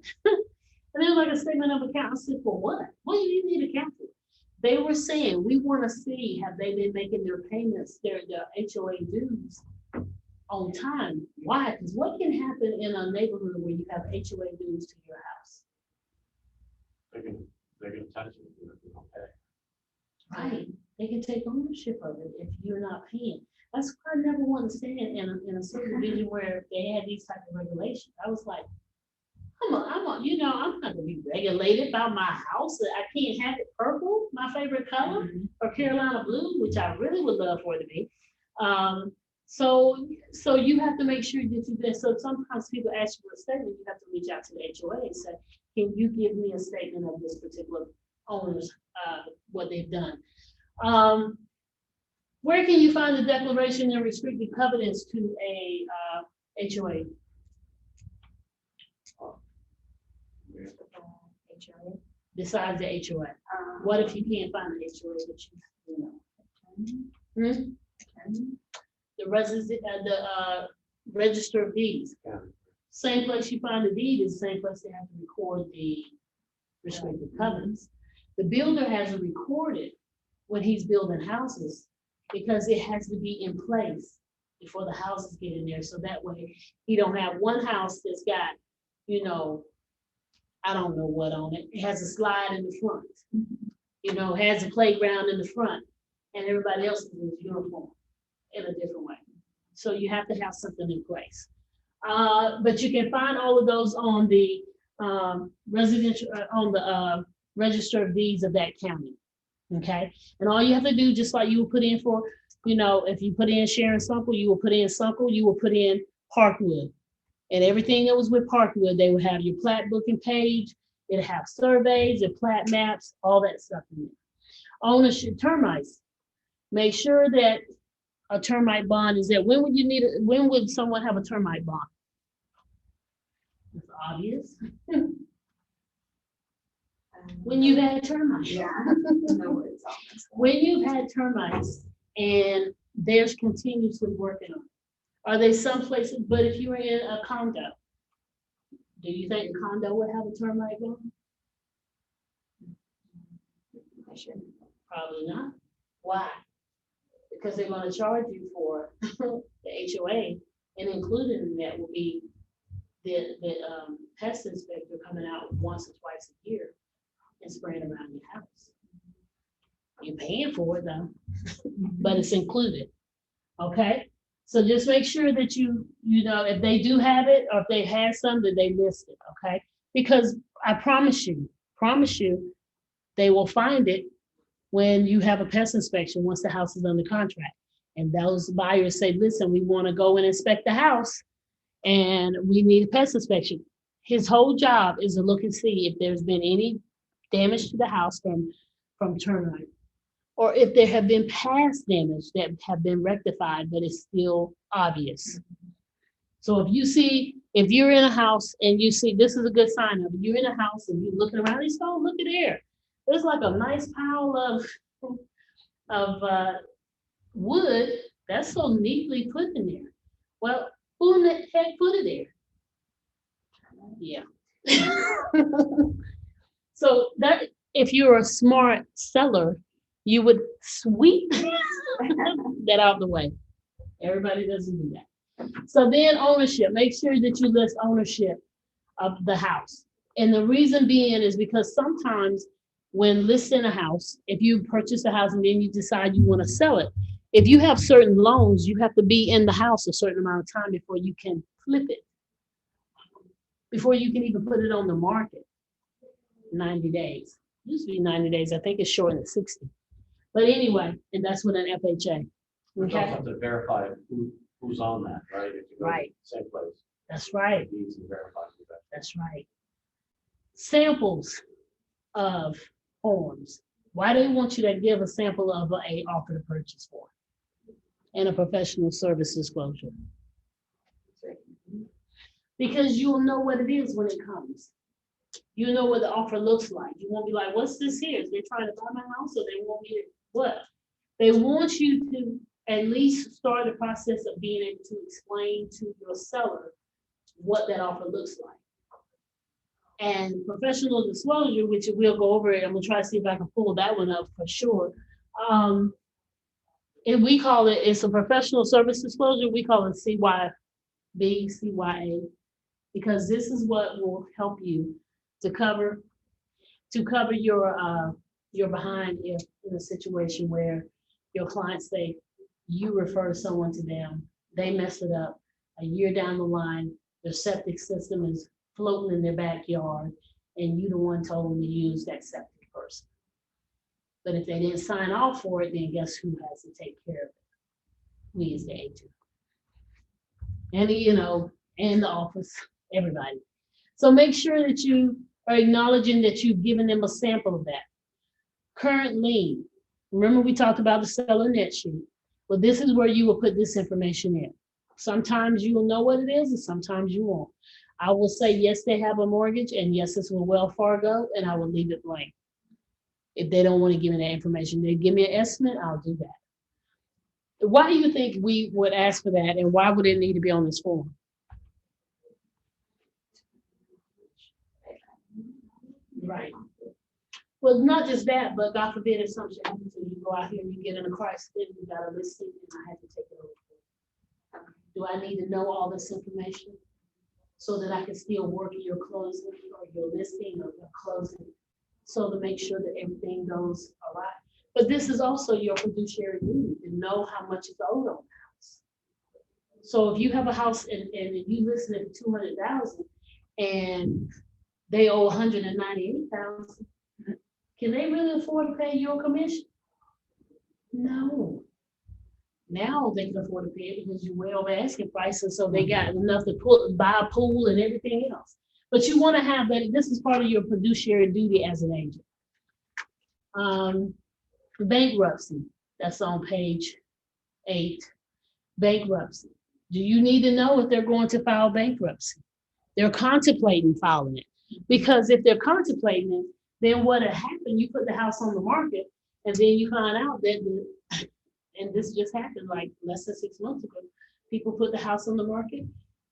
And it was like a statement of account. I said, for what? What do you need account for? They were saying, we want to see, have they been making their payments, their HOA dues on time? Why? Because what can happen in a neighborhood where you have HOA dues to your house? they can touch it if you don't pay. Right, they can take ownership of it if you're not paying. That's why I never want to stand in a subdivision where they had these type of regulations. I was like, I'm not gonna be regulated by my house. I can't have it purple, my favorite color, or Carolina blue, which I really would love for it to be. So you have to make sure that you do. So sometimes people ask you for a statement, you have to reach out to the HOA and say, can you give me a statement of this particular owner's, what they've done? Where can you find the declaration and restricted covenants to a HOA? HOA. Besides the HOA? What if you can't find the HOA that you know? The register of deeds. Yeah. Same place you find the deed is the same place they have to record the restricted covenants. The builder has to record it when he's building houses because it has to be in place before the houses get in there. So that way he don't have one house that's got, I don't know what on it. It has a slide in the front, has a playground in the front, and everybody else is in uniform in a different way. So you have to have something in place. But you can find all of those on the register of deeds of that county. Okay, and all you have to do, just like you would put in for, if you put in Sharon Sunkle, you will put in Sunkle, you will put in Parkwood. And everything that was with Parkwood, they would have your plat booking page, it'll have surveys, your plat maps, all that stuff in there. Ownership, termites. Make sure that a termite bond is there. When would someone have a termite bond? It's obvious. When you've had termites. Yeah. When you've had termites and there's continuously working on it. Are they someplace, but if you were in a condo, do you think a condo would have a termite bond? I shouldn't. Probably not. Why? Because they're gonna charge you for the HOA, and included in that will be the pest inspector coming out once or twice a year and spraying around your house. You're paying for it though, but it's included, okay? So just make sure that if they do have it, or if they have some, that they list it, okay? Because I promise you, they will find it when you have a pest inspection, once the house is under contract. And those buyers say, listen, we want to go and inspect the house and we need a pest inspection. His whole job is to look and see if there's been any damage to the house from termite or if there have been past damage that have been rectified, but it's still obvious. So if you're in a house and you see, this is a good sign of it, you're in a house and you're looking around, you say, oh, look at there. There's like a nice pile of wood that's so neatly put in there. Well, who in the heck put it there? Yeah. So that if you're a smart seller, you would sweep that out of the way. Everybody doesn't do that. So then ownership, make sure that you list ownership of the house. And the reason being is because sometimes when listing a house, if you purchase a house and then you decide you want to sell it, if you have certain loans, you have to be in the house a certain amount of time before you can flip it, before you can even put it on the market. 90 days. Used to be 90 days. I think it's shortened to 60. But anyway, and that's with an FHA. We Okay. also have to verify who's on that, right? If you go to Right. the same place. That's right. It needs to verify who that. That's right. Samples of forms. Why do they want you to give a sample of a offer to purchase form and a professional service disclosure? Because you'll know what it is when it comes. You know what the offer looks like. You won't be like, what's this here? Is they trying to buy my house or they want me to what? They want you to at least start the process of being able to explain to your seller what that offer looks like. And professional disclosure, which we'll go over it, I'm gonna try to see if I can pull that one up for sure. And we call it, it's a professional service disclosure, we call it CYB, CYA, because this is what will help you to cover your behind if in a situation where your clients say you refer someone to them, they mess it up, a year down the line, their septic system is floating in their backyard, and you the one told them to use that septic person. But if they didn't sign off for it, then guess who has to take care of it? We as the agent. And and the office, everybody. So make sure that you are acknowledging that you've given them a sample of that. Current lien. Remember we talked about the seller net sheet. Well, this is where you will put this information in. Sometimes you will know what it is and sometimes you won't. I will say, yes, they have a mortgage and yes, it's with Wells Fargo, and I will leave it blank. If they don't want to give me that information, they give me an estimate, I'll do that. Why do you think we would ask for that and why would it need to be on this form? Right. Well, not just that, but God forbid if something happens and you go out here and you get in a crisis, then you got a listing and I have to take it over. Do I need to know all this information so that I can still work your closing or your listing or your closing? So to make sure that everything goes all right. But this is also your fiduciary duty to know how much is owed on the house. So if you have a house and you listen it for 200,000 and they owe 198,000, can they really afford to pay your commission? No. Now they can afford to pay it because you're way over asking prices, so they got enough to buy a pool and everything else. But you want to have that. This is part of your fiduciary duty as an agent. Bankruptcy. That's on page 8. Bankruptcy. Do you need to know if they're going to file bankruptcy? They're contemplating filing it. Because if they're contemplating it, then what had happened, you put the house on the market and then you find out that, and this just happened like less than 6 months ago, people put the house on the market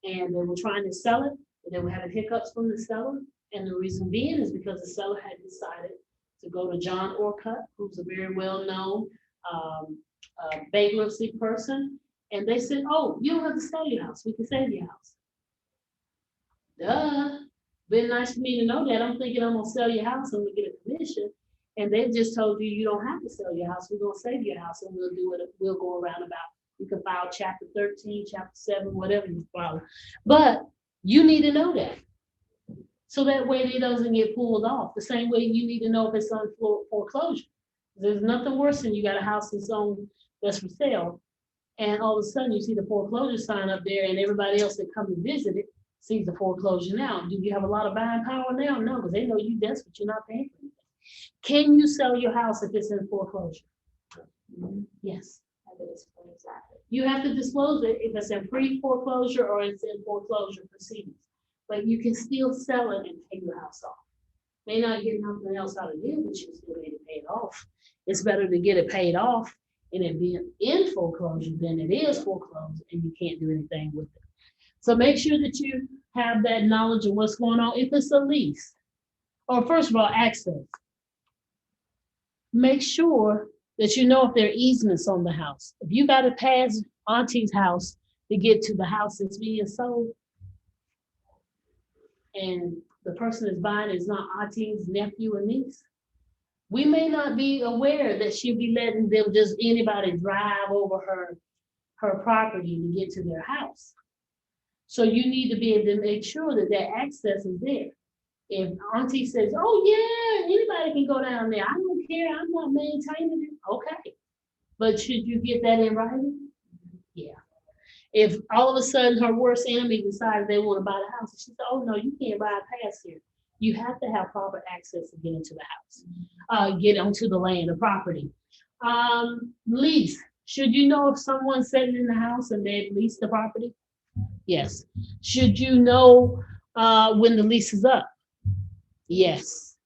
and they were trying to sell it, but they were having hiccups from the seller. And the reason being is because the seller had decided to go to John Orcutt, who's a very well-known bankruptcy person. And they said, oh, you don't have to sell your house. We can save your house. Duh. Been nice for me to know that. I'm thinking I'm gonna sell your house and we get a commission. And they just told you don't have to sell your house. We're gonna save your house and we'll do it. We'll go around about. You can file chapter 13, chapter 7, whatever you file. But you need to know that. So that way it doesn't get pulled off. The same way you need to know if it's on foreclosure. There's nothing worse than you got a house that's for sale. And all of a sudden you see the foreclosure sign up there and everybody else that come to visit it sees the foreclosure now. Do you have a lot of buying power now? No, because they know you desperate, you're not paying for anything. Can you sell your house if it's in foreclosure? Yes. I have to disclose that. You have to disclose it if it's in pre-foreclosure or it's in foreclosure proceedings. But you can still sell it and pay your house off. May not get nothing else out of it, but you still need to pay it off. It's better to get it paid off and it being in foreclosure than it is foreclosed and you can't do anything with it. So make sure that you have that knowledge of what's going on. If it's a lease, or first of all, access. Make sure that you know if there are easements on the house. If you got to pass auntie's house to get to the house that's being sold, and the person that's buying is not auntie's nephew or niece, we may not be aware that she'll be letting them just anybody drive over her property to get to their house. So you need to be able to make sure that that access is there. If auntie says, oh yeah, anybody can go down there, I don't care, I'm not maintaining it, okay. But should you get that in writing? Yeah. If all of a sudden her worst enemy decides they want to buy the house, she said, oh no, you can't buy a pass here. You have to have proper access to get into the house, get onto the land, the property. Lease, should you know if someone's sitting in the house and they've leased the property? Yes. Should you know when the lease is up? Yes.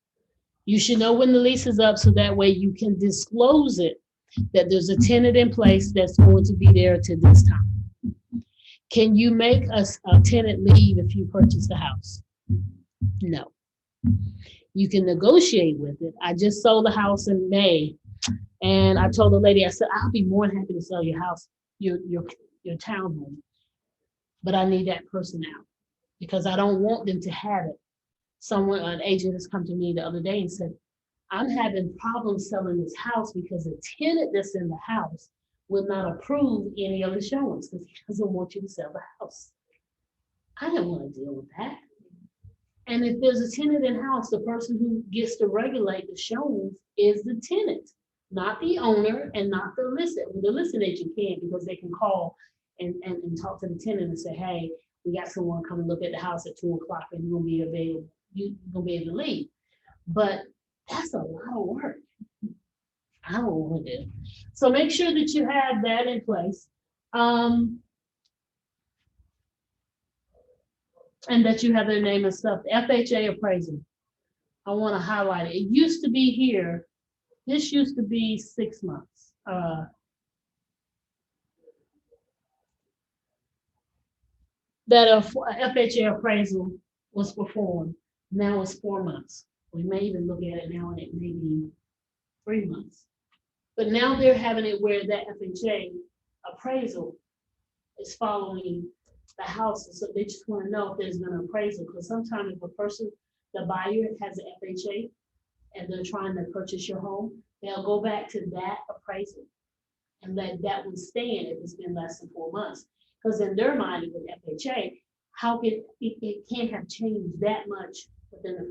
You should know when the lease is up so that way you can disclose it, that there's a tenant in place that's going to be there to this time. Can you make a tenant leave if you purchase the house? No. You can negotiate with it. I just sold the house in May and I told the lady, I said, I'll be more than happy to sell your house, your townhome, but I need that person out because I don't want them to have it. An agent has come to me the other day and said, I'm having problems selling this house because the tenant that's in the house will not approve any of the showings because he doesn't want you to sell the house. I don't want to deal with that. And if there's a tenant in house, the person who gets to regulate the showings is the tenant, not the owner and not the listing. The listing agent can because they can call and talk to the tenant and say, hey, we got someone coming look at the house at 2 o'clock and you're gonna be available. You're gonna be able to leave. But that's a lot of work. I don't want to do. So make sure that you have that in place. And that you have their name and stuff. FHA appraisal. I want to highlight it. It used to be here. This used to be 6 months. That a FHA appraisal was performed. Now it's 4 months. We may even look at it now and it may be 3 months. But now they're having it where that FHA appraisal is following the house. So they just want to know if there's been an appraisal. Because sometimes if a person, the buyer has an FHA and they're trying to purchase your home, they'll go back to that appraisal and let that one stand if it's been less than 4 months. Because in their mind with FHA, how can it can't have changed that much within the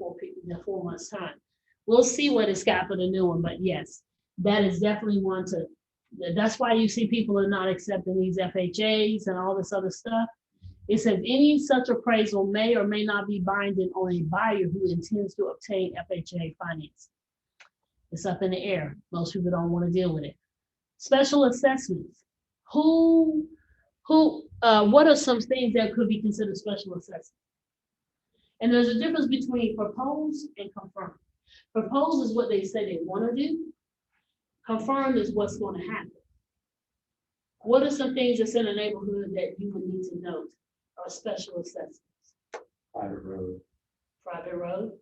4 months time. We'll see what it's got for the new one, but yes, that is definitely one to, that's why you see people are not accepting these FHAs and all this other stuff. It says any such appraisal may or may not be binding on a buyer who intends to obtain FHA financing. It's up in the air. Most people don't want to deal with it. Special assessments. What are some things that could be considered special assessments? And there's a difference between propose and confirm. Propose is what they say they want to do. Confirm is what's going to happen. What are some things that's in a neighborhood that you would need to note are special assessments? Private road. Private road.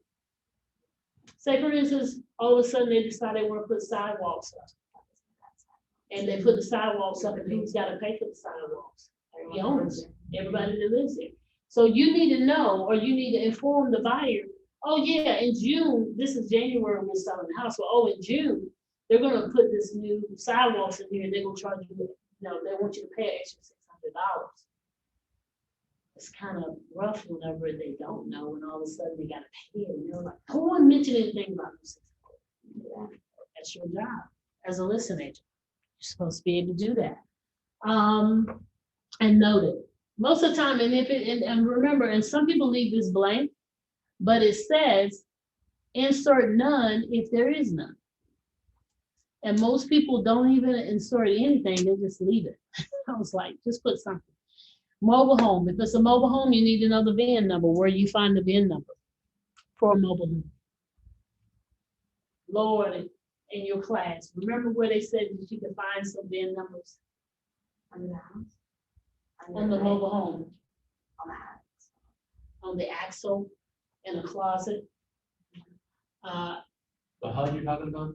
Say for instance, all of a sudden they decide they want to put sidewalks up. And they put the sidewalks up and who's got to pay for the sidewalks? The owners, everybody that lives there. So you need to know, or you need to inform the buyer, oh yeah, in June, this is January, we're selling the house. Well, oh, in June, they're gonna put this new sidewalks in here and they're gonna charge you, they want you to pay an extra $600. It's kind of rough whenever they don't know and all of a sudden they gotta pay it. And they're like, no one mentioned anything about this. Yeah, that's your job as a listing agent. You're supposed to be able to do that. And note it. Most of the time, and remember, and some people leave this blank, but it says insert none if there is none. And most people don't even insert anything, they just leave it. I was like, just put something. Mobile home, if it's a mobile home, you need to know the VIN number, where you find the VIN number for a mobile home. Lord, in your class, remember where they said that you could find some VIN numbers Under the house. on the mobile home, On the house. on the axle, in a closet? The HUD you're talking about?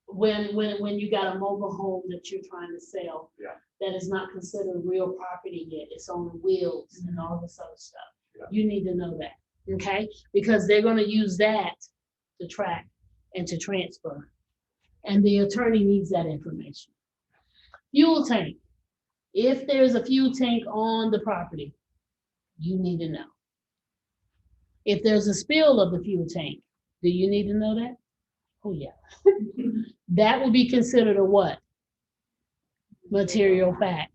When you got a mobile home that you're trying to sell. Yeah. That is not considered real property yet, it's on wheels and all this other stuff. Yeah. You need to know that, okay? Because they're gonna use that to track and to transfer. And the attorney needs that information. Fuel tank, if there's a fuel tank on the property, you need to know. If there's a spill of the fuel tank, do you need to know that? Oh, yeah. That would be considered a what? Material fact.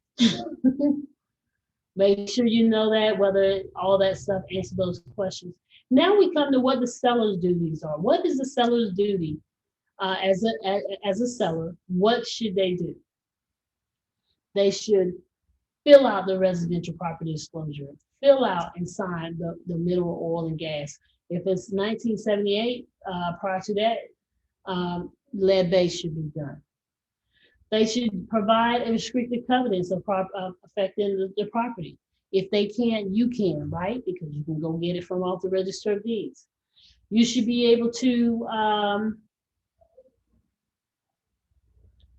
Make sure you know that, whether all that stuff, answer those questions. Now we come to what the seller's duties are. What is the seller's duty as a seller? What should they do? They should fill out the residential property disclosure, fill out and sign the mineral oil and gas. If it's 1978, prior to that, lead-based should be done. They should provide a restricted covenants of affecting the property. If they can't, you can, right? Because you can go get it from off the register of deeds. You should be able to,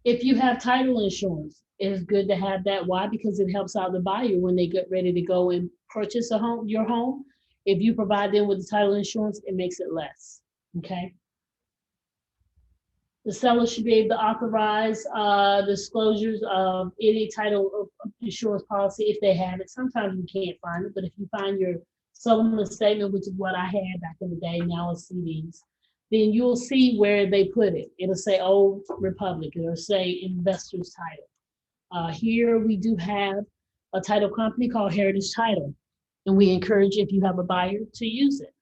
if you have title insurance, it's good to have that. Why? Because it helps out the buyer when they get ready to go and purchase your home. If you provide them with the title insurance, it makes it less, okay? The seller should be able to authorize disclosures of any title of insurance policy if they have it. Sometimes you can't find it, but if you find your supplemental statement, which is what I had back in the day, now it's CDs, then you'll see where they put it. It'll say Old Republic, it'll say Investor's Title. Here we do have a title company called Heritage Title, and we encourage, if you have a buyer, to use it.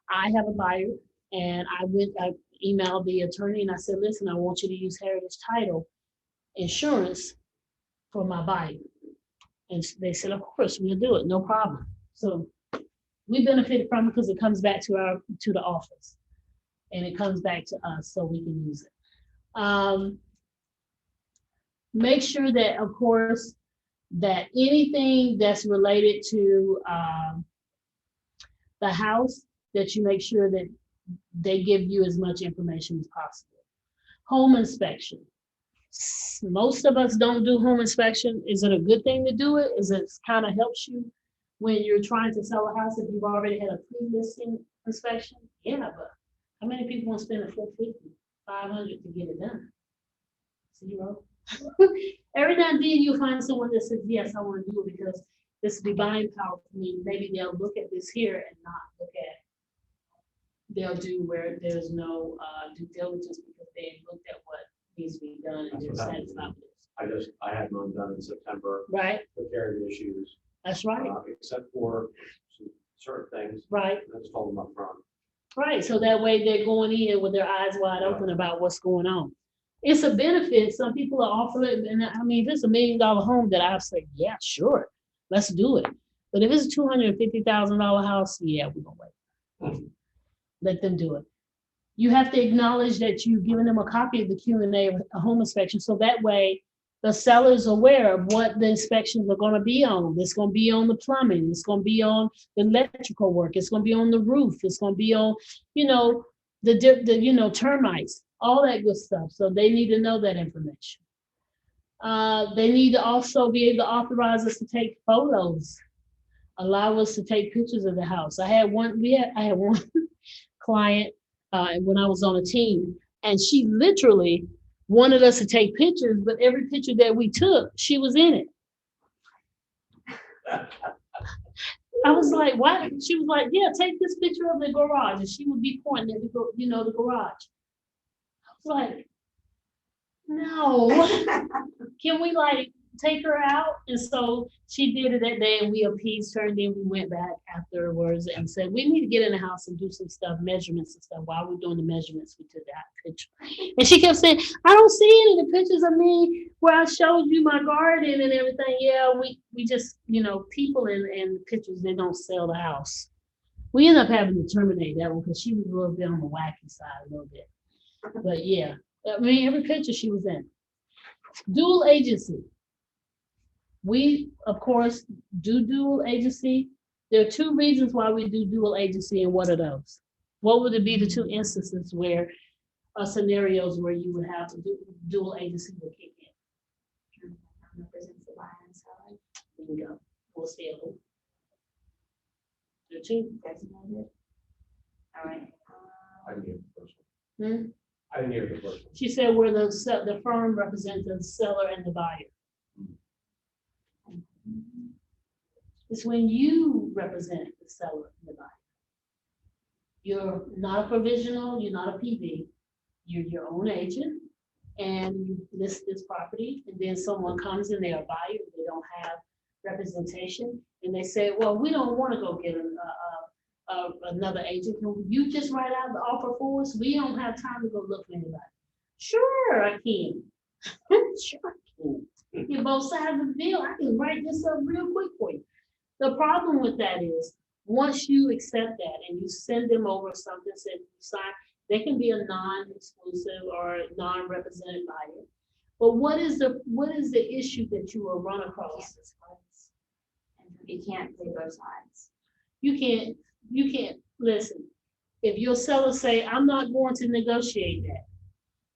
I have a buyer, and I emailed the attorney and I said, listen, I want you to use Heritage Title insurance for my buyer. And they said, of course, we'll do it, no problem. So we benefited from it because it comes back to the office, and it comes back to us so we can use it. Make sure that, of course, that anything that's related to the house, that you make sure that they give you as much information as possible. Home inspection. Most of us don't do home inspection. Is it a good thing to do it? Is it kind of helps you when you're trying to sell a house if you've already had a pre-listing inspection? Yeah, but how many people want to spend $450, $500 to get it done? 0. Every now and then you'll find someone that says, yes, I want to do it because this will be buying power for me. Maybe they'll look at this here and not look at, they'll do where there's no due diligence because they looked at what needs to be done and they're satisfied with it. I had mine done in September. Right, Took care of the issues, that's right, except for some certain things. right, I just told them up front. right. So that way they're going in with their eyes wide open about what's going on. It's a benefit. Some people are offering it, and I mean, if it's $1 million home that I've said, yeah, sure, let's do it. But if it's a $250,000 house, yeah, we're gonna wait. Let them do it. You have to acknowledge that you've given them a copy of the Q&A of a home inspection, so that way the seller is aware of what the inspections are going to be on. It's going to be on the plumbing. It's going to be on the electrical work. It's going to be on the roof. It's going to be on, the termites, all that good stuff. So they need to know that information. They need to also be able to authorize us to take photos, allow us to take pictures of the house. I had one client when I was on a team, and she literally wanted us to take pictures, but every picture that we took, she was in it. I was like, why? She was like, yeah, take this picture of the garage, and she would be pointing at the garage. I was like, no, can we take her out. And so she did it that day and we appeased her. And then we went back afterwards and said, we need to get in the house and do some stuff, measurements and stuff. While we're doing the measurements, we took that picture. And she kept saying, I don't see any of the pictures of me where I showed you my garden and everything. Yeah, we just, people in pictures, they don't sell the house. We ended up having to terminate that one because she was a little bit on the wacky side a little bit. But yeah, I mean, every picture she was in. Dual agency. We, of course, do dual agency. There are two reasons why we do dual agency, and what are those? What would it be the two instances where scenarios where you would have to do dual agency would kick in? Represents the buyer and seller. There we go. We'll see it. There are two. Designated. All right. I didn't hear the first one. Hmm? I didn't hear the first one. She said where the firm represents the seller and the buyer. It's when you represent the seller and the buyer. You're not a provisional, you're not a PV, you're your own agent, and you list this property, and then someone comes and they're a buyer, they don't have representation, and they say, well, we don't want to go get another agent. Can you just write out the offer for us? We don't have time to go look for anybody. Sure, I can. Sure, I can. Get both sides of the deal. I can write this up real quick for you. The problem with that is, once you accept that and you send them over something, said you sign, they can be a non-exclusive or non-represented buyer. But what is the issue that you will run across? You can't play both sides. You can't listen. If your seller say, I'm not going to negotiate that,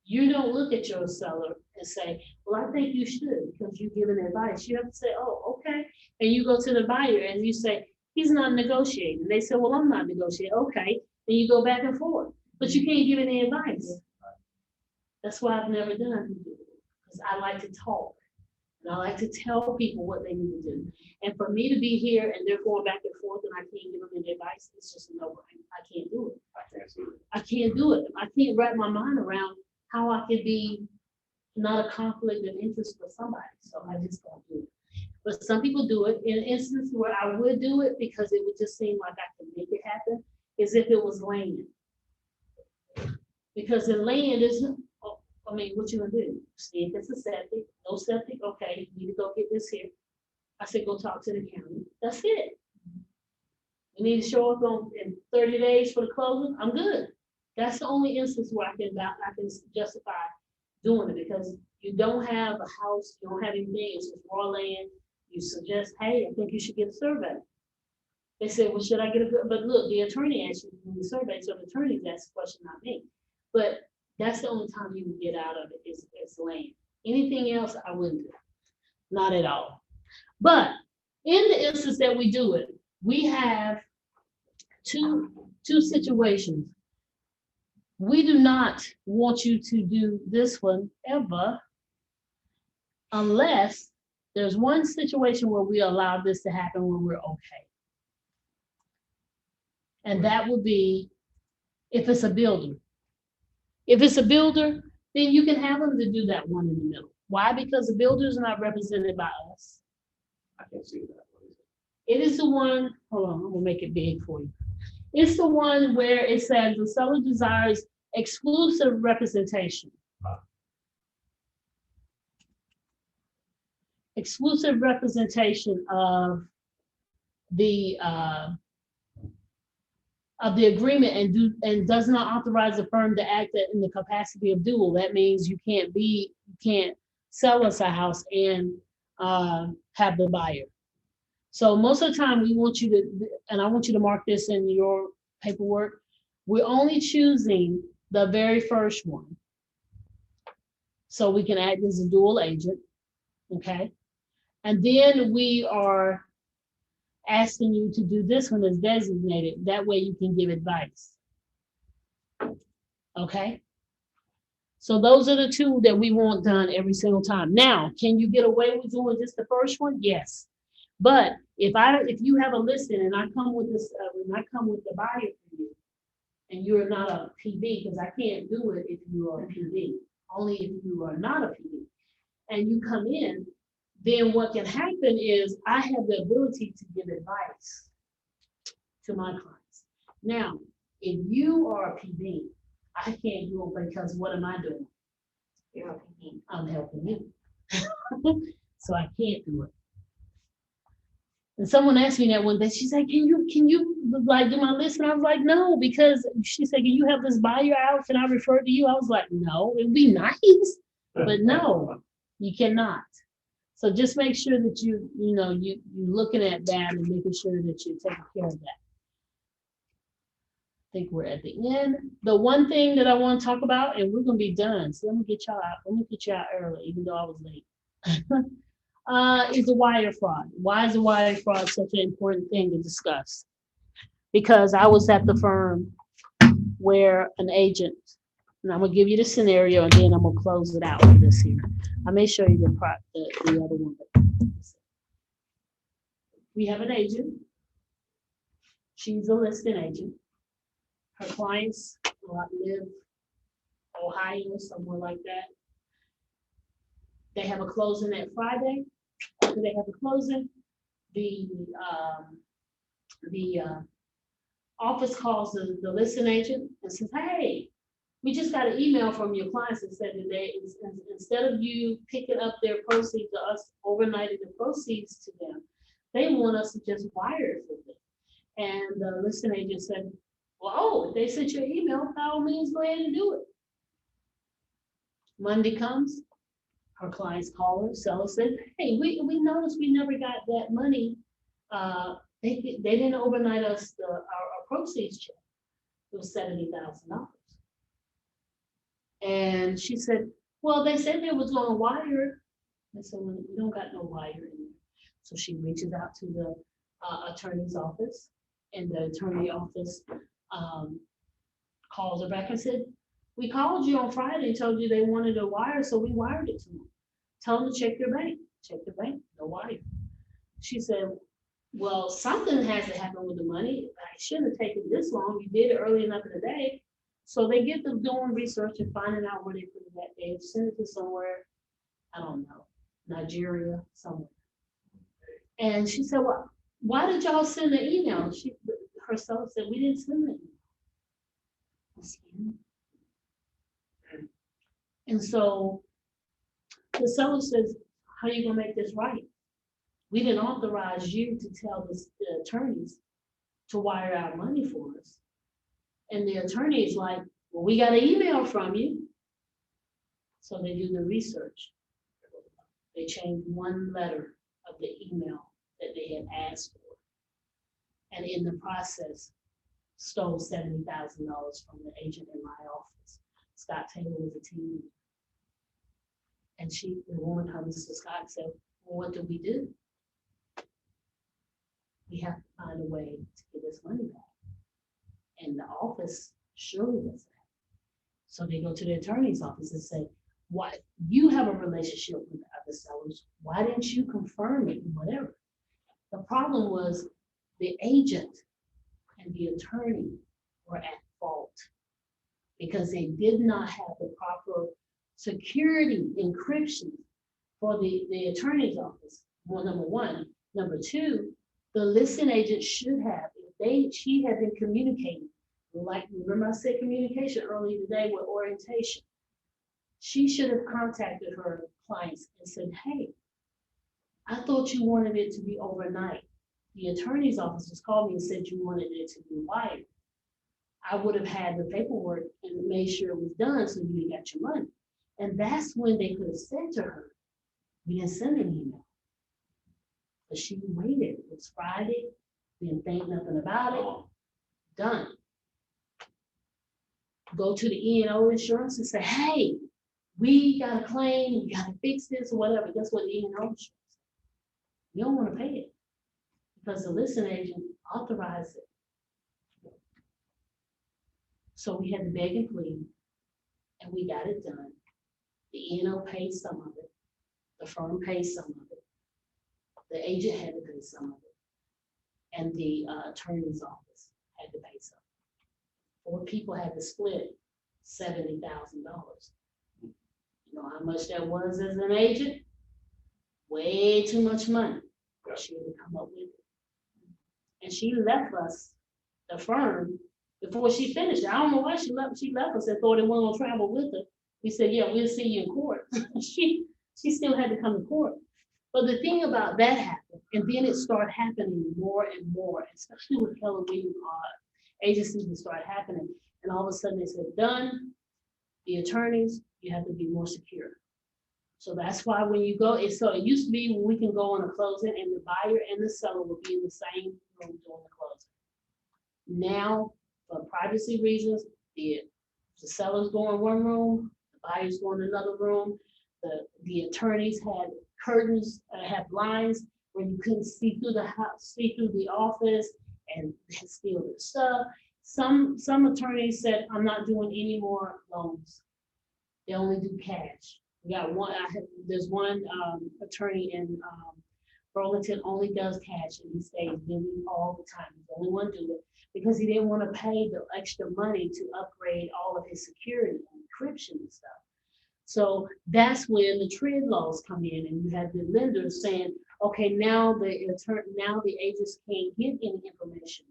you don't look at your seller and say, well, I think you should, because you're giving advice. You have to say, oh, okay. And you go to the buyer and you say, he's not negotiating. They say, well, I'm not negotiating. Okay. And you go back and forth, but you can't give any advice. That's why I've never done it, because I like to talk. And I like to tell people what they need to do. And for me to be here and they're going back and forth and I can't give them any advice, it's just a no-brainer. I can't do it. I can't see it. I can't do it. I can't wrap my mind around how I could be not a conflict of interest for somebody. So I just don't do it. But some people do it. In an instance where I would do it because it would just seem like I could make it happen is if it was land. Because in land isn't, I mean, what you gonna do? See if it's a septic, no septic, okay, you need to go get this here. I said, go talk to the county. That's it. You need to show up in 30 days for the closing, I'm good. That's the only instance where I can justify doing it, because you don't have a house, you don't have anything, it's just raw land. You suggest, hey, I think you should get a survey. They said, well, should I get a, but look, the attorney actually did the survey, so the attorney asked the question, not me. But that's the only time you can get out of it is land. Anything else, I wouldn't do. Not at all. But in the instance that we do it, we have two situations. We do not want you to do this one ever unless there's one situation where we allow this to happen when we're okay. And that would be if it's a builder. If it's a builder, then you can have them to do that one in the middle. Why? Because the builder is not represented by us. I can't see that. What is It is the one, hold on, I'm gonna make it big for you. It's the one where it says the seller desires exclusive representation. Exclusive representation of the agreement and does not authorize the firm to act in the capacity of dual. That means you can't sell us a house and have the buyer. So most of the time we want you to, and I want you to mark this in your paperwork, we're only choosing the very first one. So we can act as a dual agent, okay? And then we are asking you to do this one as designated. That way you can give advice. Okay? So those are the two that we want done every single time. Now, can you get away with doing just the first one? Yes. But if you have a listing and I come with this, when I come with the buyer for you, and you're not a PV, because I can't do it if you are a PV, only if you are not a PV, and you come in, then what can happen is I have the ability to give advice to my clients. Now, if you are a PB, I can't do it because what am I doing? You're helping me. I'm helping you. So I can't do it. And someone asked me that one day, she said, can you like do my list? And I was like, no, because she said, can you have this buyer out? Can I refer to you? I was like, no, it'd be nice, but no, you cannot. So just make sure that you're looking at that and making sure that you're taking care of that. I think we're at the end. The one thing that I want to talk about, and we're gonna be done. So let me get y'all out. Let me get you out early, even though I was late. Is the wire fraud. Why is the wire fraud such an important thing to discuss? Because I was at the firm where an agent, and I'm gonna give you the scenario, and then I'm gonna close it out with this here. I may show you the other one. We have an agent. She's a listing agent. Her clients live Ohio, somewhere like that. They have a closing that Friday. After they have a closing, the office calls the listing agent and says, hey, we just got an email from your clients that said that instead of you picking up their proceeds to us, overnighting the proceeds to them, they want us to just wire it for them. And the listing agent said, well, if they sent you an email, by all means, go ahead and do it. Monday comes, her clients call her, seller said, hey, we noticed we never got that money. They didn't overnight us our proceeds check. It was $70,000. And she said, well, they said they was gonna wire it. I said, well, we don't got no wire in there. So she reaches out to the attorney's office, and the attorney office calls her back and said, we called you on Friday and told you they wanted a wire, so we wired it to them. Tell them to check their bank. Check the bank, no wire. She said, well, something has to happen with the money. I shouldn't have taken this long. You did it early enough in the day. So they get them doing research and finding out where they put it that day. Send it to somewhere, I don't know, Nigeria, somewhere. And she said, well, why did y'all send the email? Her seller said, we didn't send the email. And so the seller says, how are you gonna make this right? We didn't authorize you to tell the attorneys to wire out money for us. And the attorney is like, well, we got an email from you. So they do the research. They change one letter of the email that they had asked for. And in the process, stole $70,000 from the agent in my office. Scott Taylor was a team leader. And the woman comes to Scott and said, well, what do we do? We have to find a way to get this money back. And the office surely does that. So they go to the attorney's office and say, why, you have a relationship with the other sellers. Why didn't you confirm it, whatever? The problem was the agent and the attorney were at fault because they did not have the proper security encryption for the attorney's office. Well, number one. Number two, the listing agent should have, she had been communicating, like, remember I said communication earlier today with orientation. She should have contacted her clients and said, hey, I thought you wanted it to be overnight. The attorney's office just called me and said you wanted it to be wired. I would have had the paperwork and made sure it was done so you got your money. And that's when they could have said to her, we didn't send an email. But she waited. It was Friday, didn't think nothing about it. Done. Go to the E&O insurance and say, hey, we got a claim, we got to fix this or whatever. Guess what the E&O insurance said? You don't want to pay it because the listing agent authorized it. So we had to beg and plead, and we got it done. The E&O paid some of it. The firm paid some of it. The agent had to pay some of it. And the attorney's office had to pay some. 4 people had to split $70,000. You know how much that was as an agent? way too much money. Yeah. She had to come up with it. And she left us, the firm, before she finished. I don't know why she left us and thought it wasn't gonna travel with her. We said, yeah, we'll see you in court. She still had to come to court. But the thing about that happened, and then it started happening more and more, especially with Keller Williams agencies that started happening. And all of a sudden they said, done, the attorneys, you have to be more secure. So that's why when you go, it used to be when we can go on a closing and the buyer and the seller will be in the same room during the closing. Now, for privacy reasons, the sellers go in one room, the buyers go in another room. The attorneys had curtains, had blinds where you couldn't see through the house, see through the office and steal their stuff. Some attorneys said, I'm not doing any more loans. They only do cash. We got one, there's one attorney in Burlington only does cash and he stays busy all the time. He's the only one doing it because he didn't want to pay the extra money to upgrade all of his security and encryption and stuff. So that's when the TRID laws come in and you have the lenders saying, okay, now the agents can't get any information.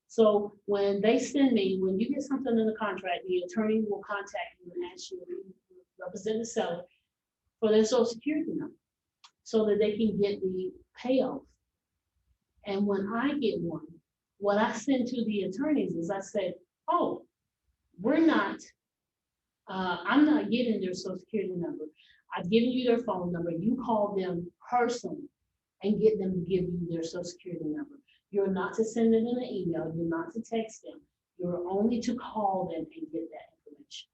So when they send me, when you get something in the contract, the attorney will contact you and ask you to represent the seller for their social security number so that they can get the payoff. And when I get one, what I send to the attorneys is I say, oh, I'm not getting their social security number. I've given you their phone number. You call them personally and get them to give you their social security number. You're not to send it in an email. You're not to text them. You're only to call them and get that information.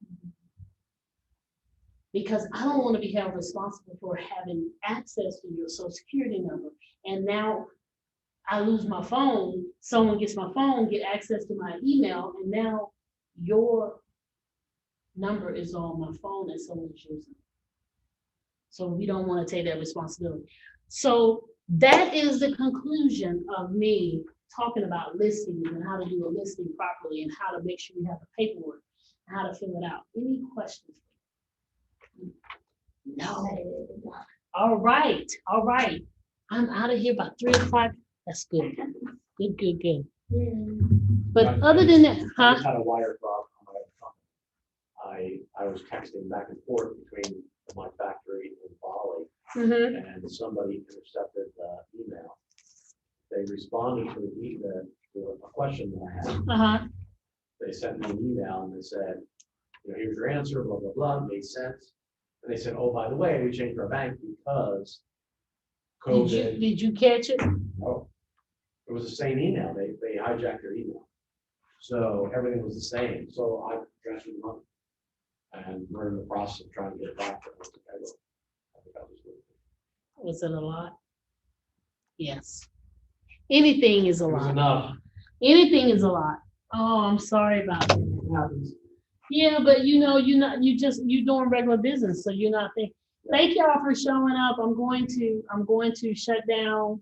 Because I don't want to be held responsible for having access to your social security number. And now I lose my phone, someone gets my phone, get access to my email, and now your number is on my phone and someone's using it. So we don't want to take that responsibility. So that is the conclusion of me talking about listings and how to do a listing properly and how to make sure you have the paperwork and how to fill it out. Any questions? No. All right. I'm out of here by 3 o'clock. That's good. Good. But other than that, I just had a wire drop on my phone. I was texting back and forth between my factory in Bali and somebody intercepted the email. They responded to a question that I had. They sent me an email and they said, here's your answer, blah, blah, blah, made sense. And they said, oh, by the way, we changed our bank because COVID. Did you catch it? No, it was the same email. They hijacked their email. So everything was the same. So I transferred the money. And we're in the process of trying to get it back. I think I was good. Was it a lot? Yes. Anything is a It was lot. enough. Anything is a lot. Oh, I'm sorry about that. It happens. Yeah, but you're doing regular business, so you're not thinking. Thank y'all for showing up. I'm going to shut down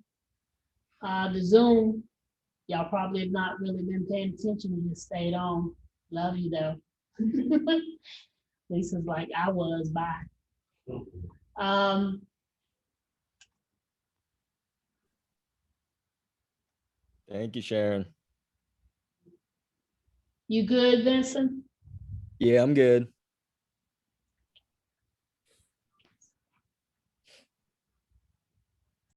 the Zoom. Y'all probably have not really been paying attention and just stayed on. Love you though. Lisa's like I was. Bye. Thank you, Sharon. You good, Vincent? Yeah, I'm good.